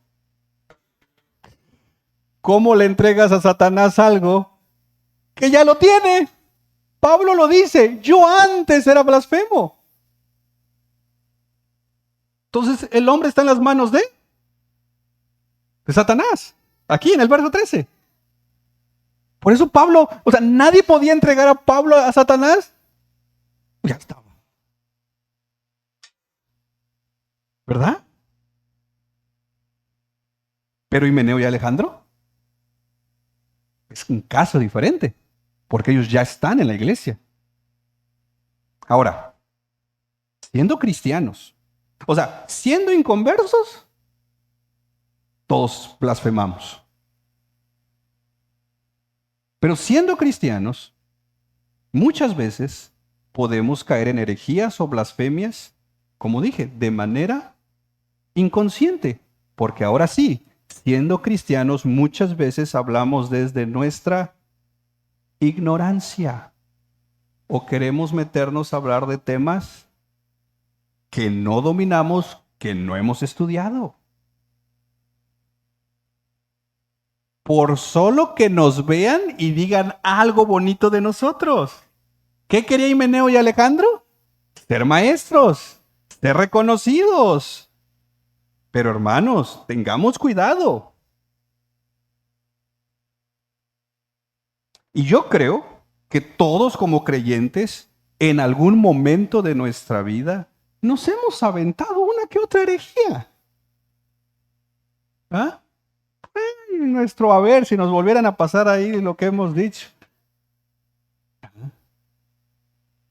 Speaker 1: ¿Cómo le entregas a Satanás algo que ya lo tiene? Pablo lo dice, yo antes era blasfemo. Entonces el hombre está en las manos de Satanás, aquí en el verso 13. Por eso Pablo, o sea, nadie podía entregar a Pablo a Satanás. Ya estaba. ¿Verdad? Pero Himeneo y Alejandro es un caso diferente, porque ellos ya están en la iglesia. Ahora, siendo cristianos, o sea, siendo inconversos, todos blasfemamos. Pero siendo cristianos, muchas veces podemos caer en herejías o blasfemias, como dije, de manera inconsciente, porque ahora sí, siendo cristianos, muchas veces hablamos desde nuestra ignorancia o queremos meternos a hablar de temas que no dominamos, que no hemos estudiado. Por solo que nos vean y digan algo bonito de nosotros. ¿Qué quería Himeneo y Alejandro? Ser maestros, ser reconocidos. Pero hermanos, tengamos cuidado. Y yo creo que todos como creyentes, en algún momento de nuestra vida, nos hemos aventado una que otra herejía. ¿Ah? Nuestro haber, si nos volvieran a pasar ahí lo que hemos dicho.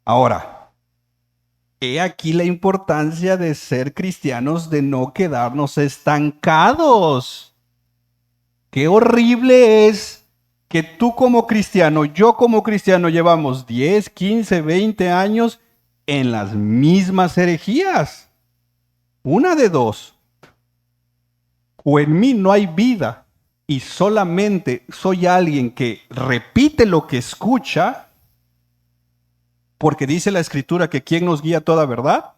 Speaker 1: Ahora, he aquí la importancia de ser cristianos, de no quedarnos estancados. Qué horrible es que tú como cristiano, yo como cristiano, llevamos 10, 15, 20 años en las mismas herejías. Una de dos. O en mí no hay vida y solamente soy alguien que repite lo que escucha, porque dice la Escritura que ¿quién nos guía a toda verdad?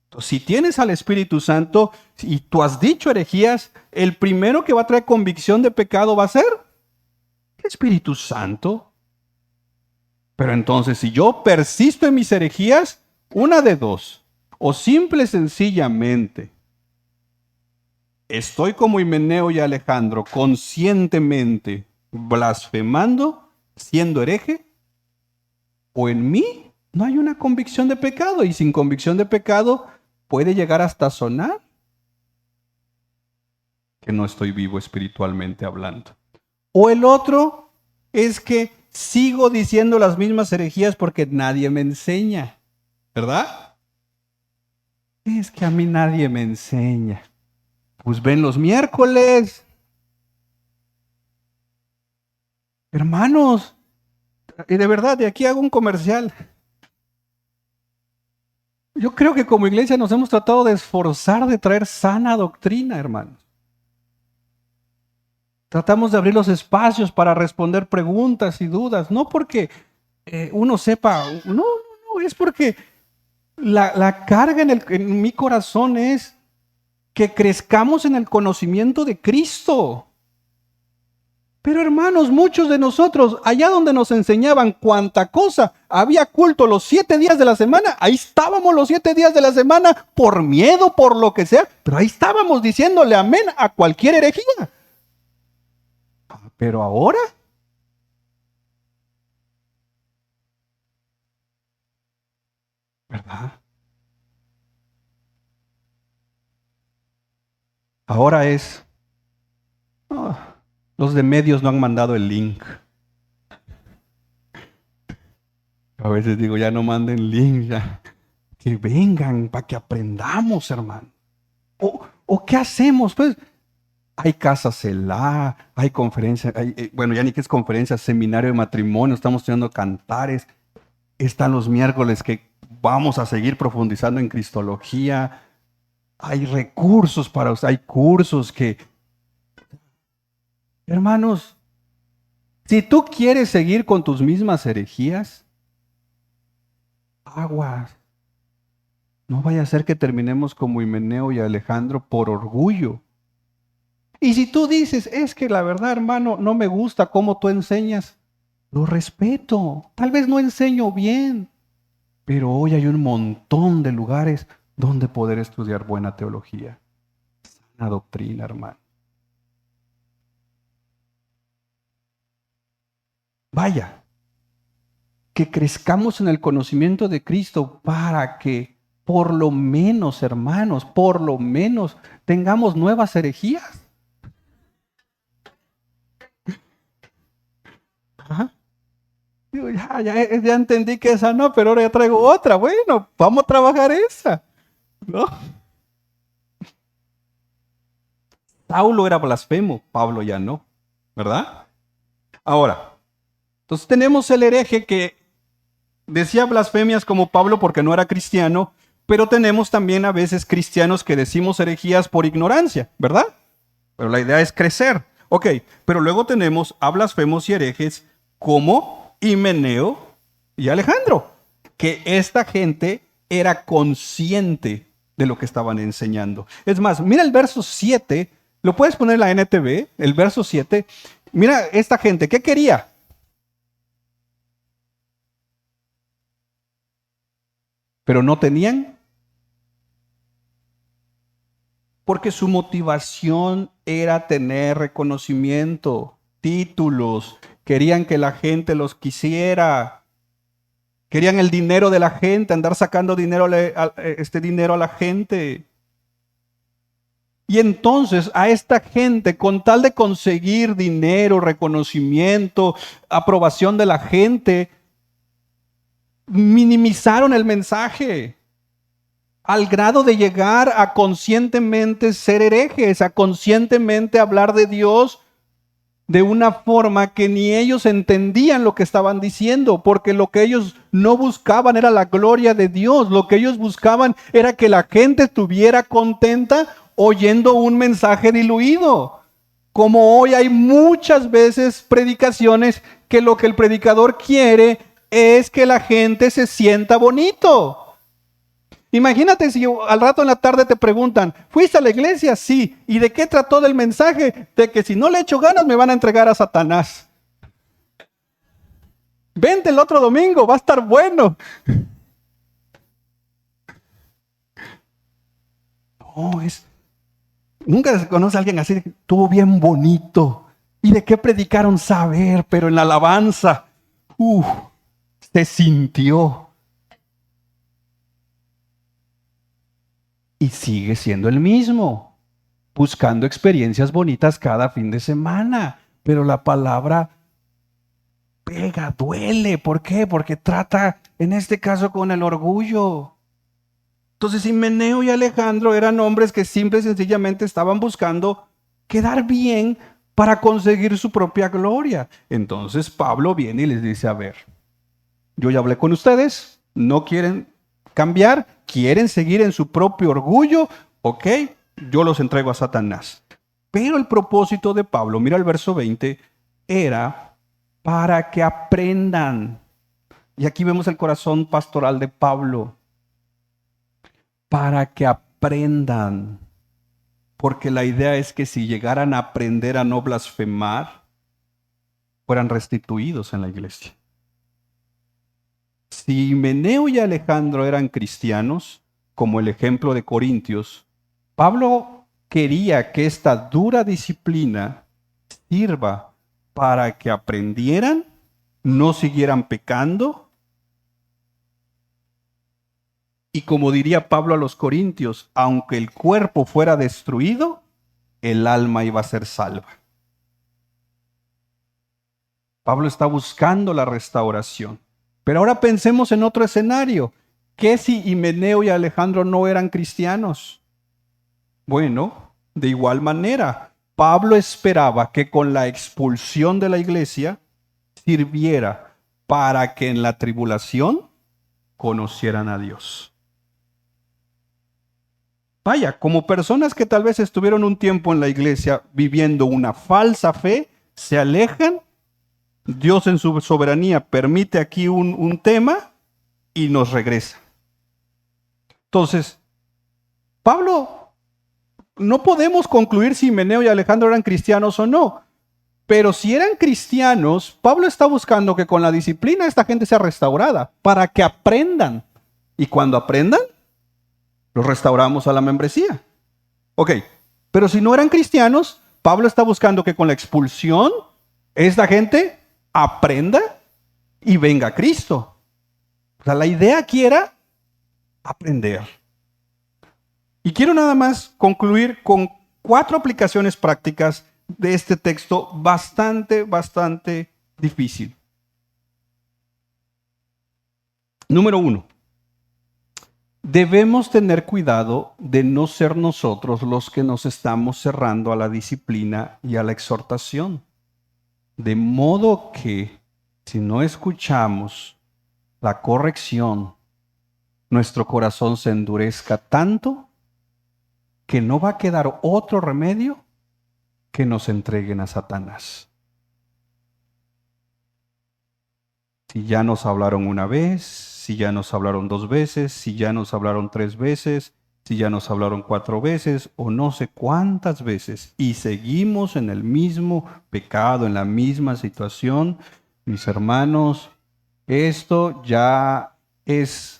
Speaker 1: Entonces, si tienes al Espíritu Santo y tú has dicho herejías, el primero que va a traer convicción de pecado va a ser el Espíritu Santo. Pero entonces, si yo persisto en mis herejías, una de dos, o simple y sencillamente estoy como Himeneo y Alejandro, conscientemente blasfemando, siendo hereje, o en mí no hay una convicción de pecado, y sin convicción de pecado puede llegar hasta sonar que no estoy vivo espiritualmente hablando. O el otro es que sigo diciendo las mismas herejías porque nadie me enseña, ¿verdad? Es que a mí nadie me enseña. Pues ven los miércoles. Hermanos, y de verdad, de aquí hago un comercial. Yo creo que como iglesia nos hemos tratado de esforzar de traer sana doctrina, hermanos. Tratamos de abrir los espacios para responder preguntas y dudas, no porque uno sepa, no, es porque la carga en mi corazón es que crezcamos en el conocimiento de Cristo. Pero hermanos, muchos de nosotros, allá donde nos enseñaban cuánta cosa, había culto los 7 días de la semana, ahí estábamos los 7 días de la semana, por miedo, por lo que sea, pero ahí estábamos diciéndole amén a cualquier herejía. Pero ahora, ¿verdad? Ahora es, oh, los de medios no han mandado el link. A veces digo, ya no manden link, ya. Que vengan para que aprendamos, hermano. ¿O qué hacemos? Pues hay Casa Selah, hay conferencias, bueno, ya ni que es conferencia, seminario de matrimonio, estamos teniendo cantares. Están los miércoles que vamos a seguir profundizando en Cristología. hay recursos para usted, hay cursos que... Hermanos, si tú quieres seguir con tus mismas herejías, aguas. No vaya a ser que terminemos como Himeneo y Alejandro por orgullo. Y si tú dices, es que la verdad, hermano, no me gusta cómo tú enseñas, lo respeto. Tal vez no enseño bien, pero hoy hay un montón de lugares donde poder estudiar buena teología, sana doctrina, hermano. Vaya, que crezcamos en el conocimiento de Cristo para que por lo menos, hermanos, por lo menos tengamos nuevas herejías. Ajá. Digo, ya entendí que esa no, pero ahora ya traigo otra. Bueno, vamos a trabajar esa, ¿no? Saulo era blasfemo, Pablo ya no, ¿verdad? Ahora, entonces tenemos el hereje que decía blasfemias como Pablo porque no era cristiano, pero tenemos también a veces cristianos que decimos herejías por ignorancia, ¿verdad? Pero la idea es crecer. Ok, pero luego tenemos a blasfemos y herejes como Himeneo y Alejandro, que esta gente era consciente de lo que estaban enseñando. Es más, mira el verso 7, lo puedes poner en la NTV, el verso 7. Mira esta gente, ¿qué quería? Pero no tenían, porque su motivación era tener reconocimiento, títulos, querían que la gente los quisiera, querían el dinero de la gente, andar sacando dinero, este dinero a la gente. Y entonces a esta gente, con tal de conseguir dinero, reconocimiento, aprobación de la gente, minimizaron el mensaje al grado de llegar a conscientemente ser herejes, a conscientemente hablar de Dios de una forma que ni ellos entendían lo que estaban diciendo, porque lo que ellos no buscaban era la gloria de Dios, lo que ellos buscaban era que la gente estuviera contenta oyendo un mensaje diluido. Como hoy hay muchas veces predicaciones que lo que el predicador quiere es que la gente se sienta bonito. Imagínate si al rato en la tarde te preguntan, ¿fuiste a la iglesia? Sí. ¿Y de qué trató del mensaje? De que si no le echo ganas me van a entregar a Satanás. Vente el otro domingo, va a estar bueno. No, nunca se conoce a alguien así, estuvo bien bonito. ¿Y de qué predicaron? Saber, pero en la alabanza, se sintió. Y sigue siendo el mismo, buscando experiencias bonitas cada fin de semana. Pero la palabra pega, duele. ¿Por qué? Porque trata, en este caso, con el orgullo. Entonces, Himeneo y Alejandro eran hombres que simple y sencillamente estaban buscando quedar bien para conseguir su propia gloria. Entonces, Pablo viene y les dice, a ver, yo ya hablé con ustedes, no quieren cambiar, quieren seguir en su propio orgullo, ok, yo los entrego a Satanás. Pero el propósito de Pablo, mira el verso 20, era para que aprendan. Y aquí vemos el corazón pastoral de Pablo. Para que aprendan. Porque la idea es que si llegaran a aprender a no blasfemar, fueran restituidos en la iglesia. Si Himeneo y Alejandro eran cristianos, como el ejemplo de Corintios, Pablo quería que esta dura disciplina sirva para que aprendieran, no siguieran pecando. Y como diría Pablo a los Corintios, aunque el cuerpo fuera destruido, el alma iba a ser salva. Pablo está buscando la restauración. Pero ahora pensemos en otro escenario. ¿Qué si Himeneo y Alejandro no eran cristianos? Bueno, de igual manera, Pablo esperaba que con la expulsión de la iglesia sirviera para que en la tribulación conocieran a Dios. vaya, como personas que tal vez estuvieron un tiempo en la iglesia viviendo una falsa fe, se alejan, Dios en su soberanía permite aquí un tema y nos regresa. Entonces, Pablo, no podemos concluir si Himeneo y Alejandro eran cristianos o no, pero si eran cristianos, Pablo está buscando que con la disciplina esta gente sea restaurada, para que aprendan. Y cuando aprendan, los restauramos a la membresía. Ok, pero si no eran cristianos, Pablo está buscando que con la expulsión esta gente aprenda y venga a Cristo. O sea, la idea aquí era aprender. Y quiero nada más concluir con 4 aplicaciones prácticas de este texto bastante difícil. Número 1. Debemos tener cuidado de no ser nosotros los que nos estamos cerrando a la disciplina y a la exhortación. De modo que si no escuchamos la corrección, nuestro corazón se endurezca tanto que no va a quedar otro remedio que nos entreguen a Satanás. Si ya nos hablaron una vez, si ya nos hablaron 2 veces, si ya nos hablaron 3 veces, si ya nos hablaron 4 veces o no sé cuántas veces y seguimos en el mismo pecado, en la misma situación, mis hermanos, esto ya es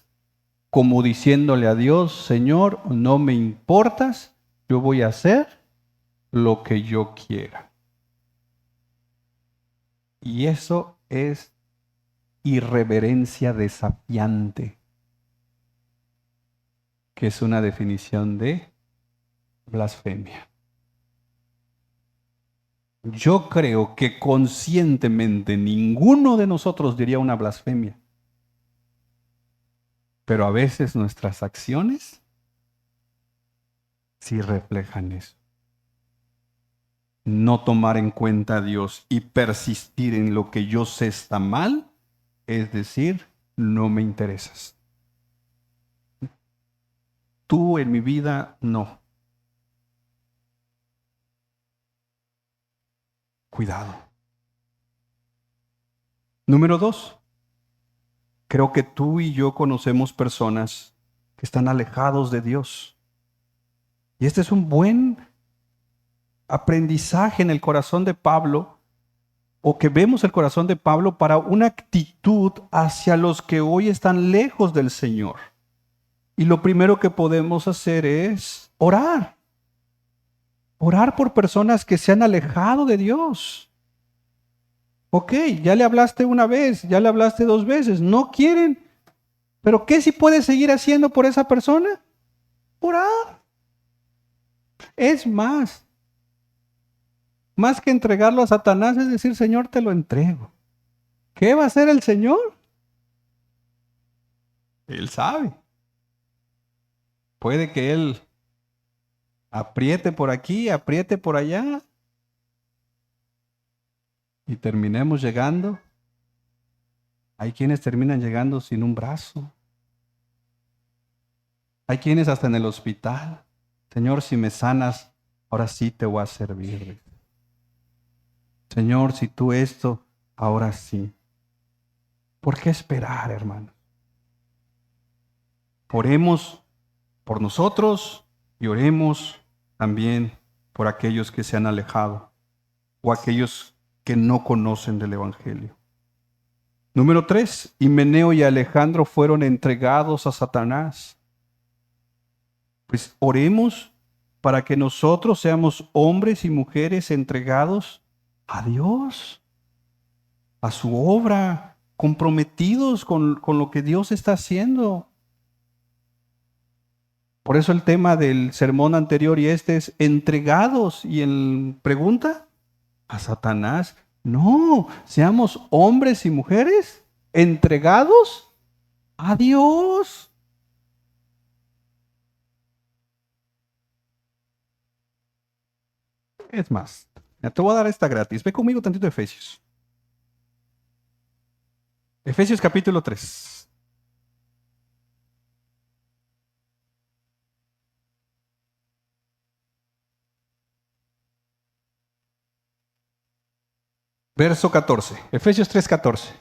Speaker 1: como diciéndole a Dios, Señor, no me importas, yo voy a hacer lo que yo quiera. Y eso es irreverencia desafiante, que es una definición de blasfemia. Yo creo que conscientemente ninguno de nosotros diría una blasfemia, pero a veces nuestras acciones sí reflejan eso. No tomar en cuenta a Dios y persistir en lo que yo sé está mal, es decir, no me interesas. Tú en mi vida, no. Cuidado. Número 2. Creo que tú y yo conocemos personas que están alejados de Dios. Y este es un buen aprendizaje en el corazón de Pablo, o que vemos el corazón de Pablo para una actitud hacia los que hoy están lejos del Señor. Y lo primero que podemos hacer es orar. Orar por personas que se han alejado de Dios. Ok, ya le hablaste una vez, ya le hablaste 2 veces, no quieren. Pero ¿qué si puedes seguir haciendo por esa persona? Orar. Es más que entregarlo a Satanás, es decir, Señor, te lo entrego. ¿Qué va a hacer el Señor? Él sabe. Puede que Él apriete por aquí, apriete por allá y terminemos llegando. Hay quienes terminan llegando sin un brazo. Hay quienes hasta en el hospital. Señor, si me sanas, ahora sí te voy a servir. Señor, si tú esto, ahora sí. ¿Por qué esperar, hermano? Oremos por nosotros y oremos también por aquellos que se han alejado o aquellos que no conocen del Evangelio. Número 3, Himeneo y Alejandro fueron entregados a Satanás. Pues oremos para que nosotros seamos hombres y mujeres entregados a Dios, a su obra, comprometidos con lo que Dios está haciendo. Por eso el tema del sermón anterior y este es entregados. Y en pregunta a Satanás, no, seamos hombres y mujeres entregados a Dios. Es más, ya te voy a dar esta gratis. Ve conmigo tantito a Efesios. Efesios capítulo 3. Verso 14, Efesios 3:14.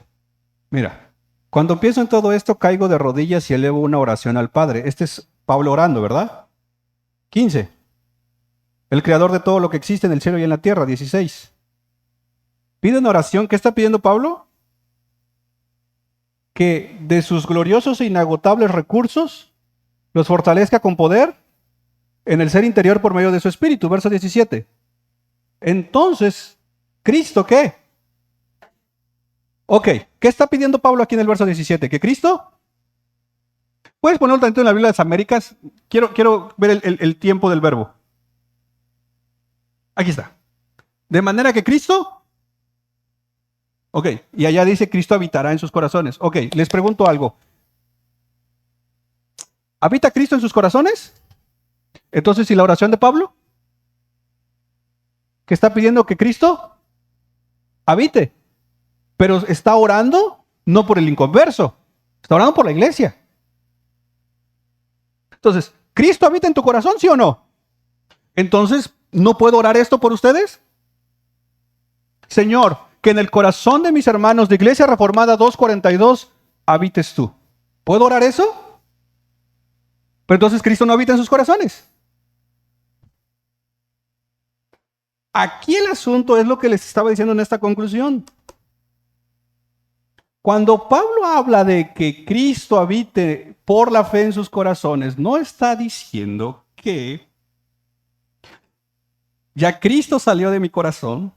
Speaker 1: Mira, cuando pienso en todo esto, caigo de rodillas y elevo una oración al Padre. Este es Pablo orando, ¿verdad? 15. El creador de todo lo que existe en el cielo y en la tierra. 16. Pide una oración. ¿Qué está pidiendo Pablo? Que de sus gloriosos e inagotables recursos los fortalezca con poder en el ser interior por medio de su espíritu. Verso 17. Entonces, ¿Cristo qué? Ok, ¿qué está pidiendo Pablo aquí en el verso 17? ¿Que Cristo? ¿Puedes ponerlo tantito en la Biblia de las Américas? Quiero ver el tiempo del verbo. Aquí está. De manera que Cristo. Ok, y allá dice Cristo habitará en sus corazones. Ok, les pregunto algo. ¿Habita Cristo en sus corazones? Entonces, ¿y la oración de Pablo? ¿Que está pidiendo que Cristo habite? Pero está orando no por el inconverso, está orando por la iglesia. Entonces, ¿Cristo habita en tu corazón, sí o no? Entonces, ¿no puedo orar esto por ustedes? Señor, que en el corazón de mis hermanos de Iglesia Reformada 242 habites tú. ¿Puedo orar eso? Pero entonces Cristo no habita en sus corazones. Aquí el asunto es lo que les estaba diciendo en esta conclusión. Cuando Pablo habla de que Cristo habite por la fe en sus corazones, no está diciendo que ya Cristo salió de mi corazón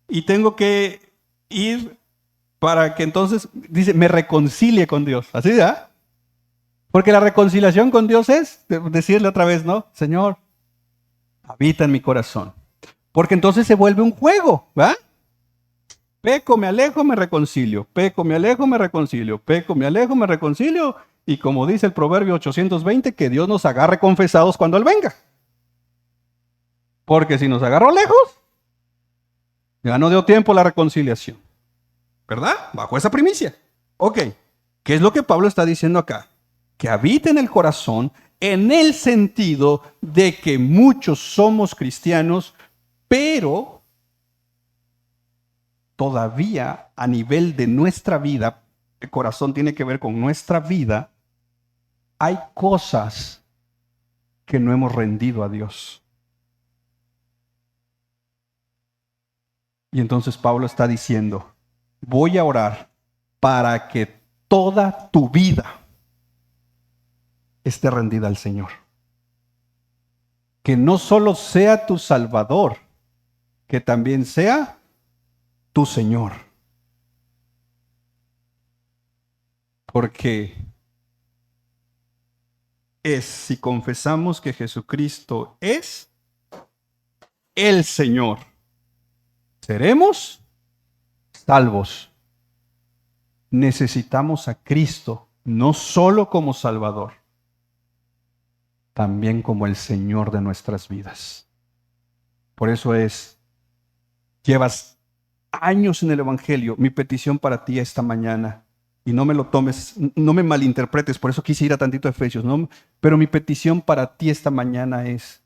Speaker 1: y tengo que ir para que entonces, dice, me reconcilie con Dios. ¿Así ya? Porque la reconciliación con Dios es decirle otra vez, ¿no? Señor, habita en mi corazón. Porque entonces se vuelve un juego, ¿verdad? Peco, me alejo, me reconcilio. Peco, me alejo, me reconcilio. Peco, me alejo, me reconcilio. Y como dice el Proverbio 820, que Dios nos agarre confesados cuando Él venga. Porque si nos agarró lejos, ya no dio tiempo la reconciliación. ¿Verdad? Bajo esa primicia. Ok, ¿qué es lo que Pablo está diciendo acá? Que habita en el corazón en el sentido de que muchos somos cristianos, pero todavía a nivel de nuestra vida, el corazón tiene que ver con nuestra vida, hay cosas que no hemos rendido a Dios. Y entonces Pablo está diciendo, voy a orar para que toda tu vida esté rendida al Señor. Que no solo sea tu Salvador, que también sea tu Señor. Porque si confesamos que Jesucristo es el Señor, seremos salvos. Necesitamos a Cristo no solo como Salvador, también como el Señor de nuestras vidas. Por eso llevas años en el Evangelio. Mi petición para ti esta mañana, y no me lo tomes, no me malinterpretes, por eso quise ir a tantito a Efesios, ¿no? Pero mi petición para ti esta mañana es,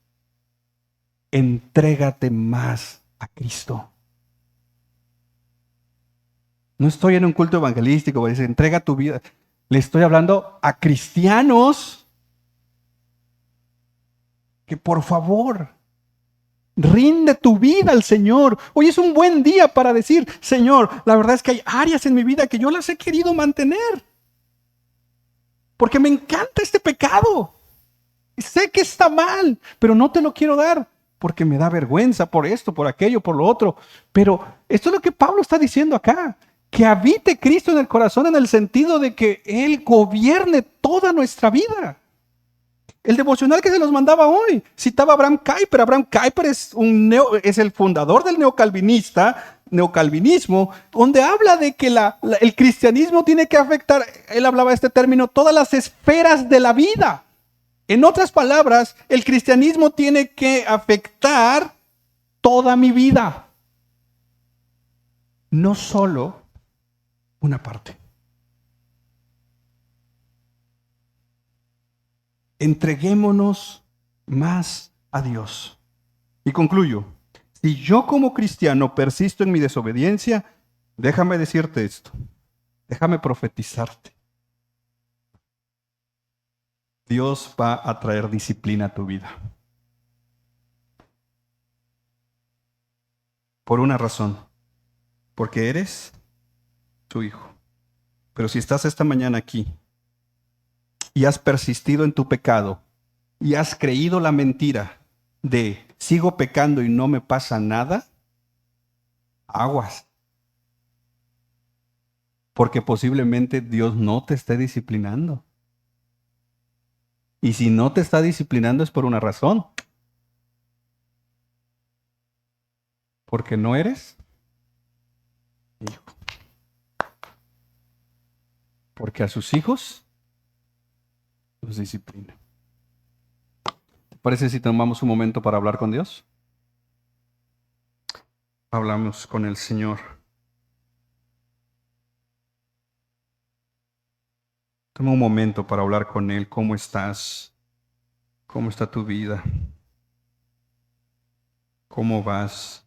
Speaker 1: entrégate más a Cristo. No estoy en un culto evangelístico, dice, entrega tu vida. Le estoy hablando a cristianos que por favor, rinde tu vida al Señor. Hoy es un buen día para decir, Señor, la verdad es que hay áreas en mi vida que yo las he querido mantener. Porque me encanta este pecado. Sé que está mal, pero no te lo quiero dar porque me da vergüenza por esto, por aquello, por lo otro. Pero esto es lo que Pablo está diciendo acá. Que habite Cristo en el corazón en el sentido de que Él gobierne toda nuestra vida. El devocional que se los mandaba hoy citaba a Abraham Kuyper. Abraham Kuyper es el fundador del neocalvinismo, donde habla de que el cristianismo tiene que afectar, él hablaba de este término, todas las esferas de la vida. En otras palabras, el cristianismo tiene que afectar toda mi vida, no solo una parte. Entreguémonos más a Dios. Y concluyo.
Speaker 2: Si yo como cristiano persisto en mi desobediencia, déjame decirte esto, déjame profetizarte. Dios va a traer disciplina a tu vida. Por una razón, porque eres su hijo. Pero si estás esta mañana aquí y has persistido en tu pecado y has creído la mentira de sigo pecando y no me pasa nada, aguas. Porque posiblemente Dios no te esté disciplinando. Y si no te está disciplinando es por una razón. Porque no eres hijo. Porque a sus hijos los disciplina. ¿Te parece si tomamos un momento para hablar con Dios? Hablamos con el Señor. Toma un momento para hablar con Él. ¿Cómo estás? ¿Cómo está tu vida? ¿Cómo vas?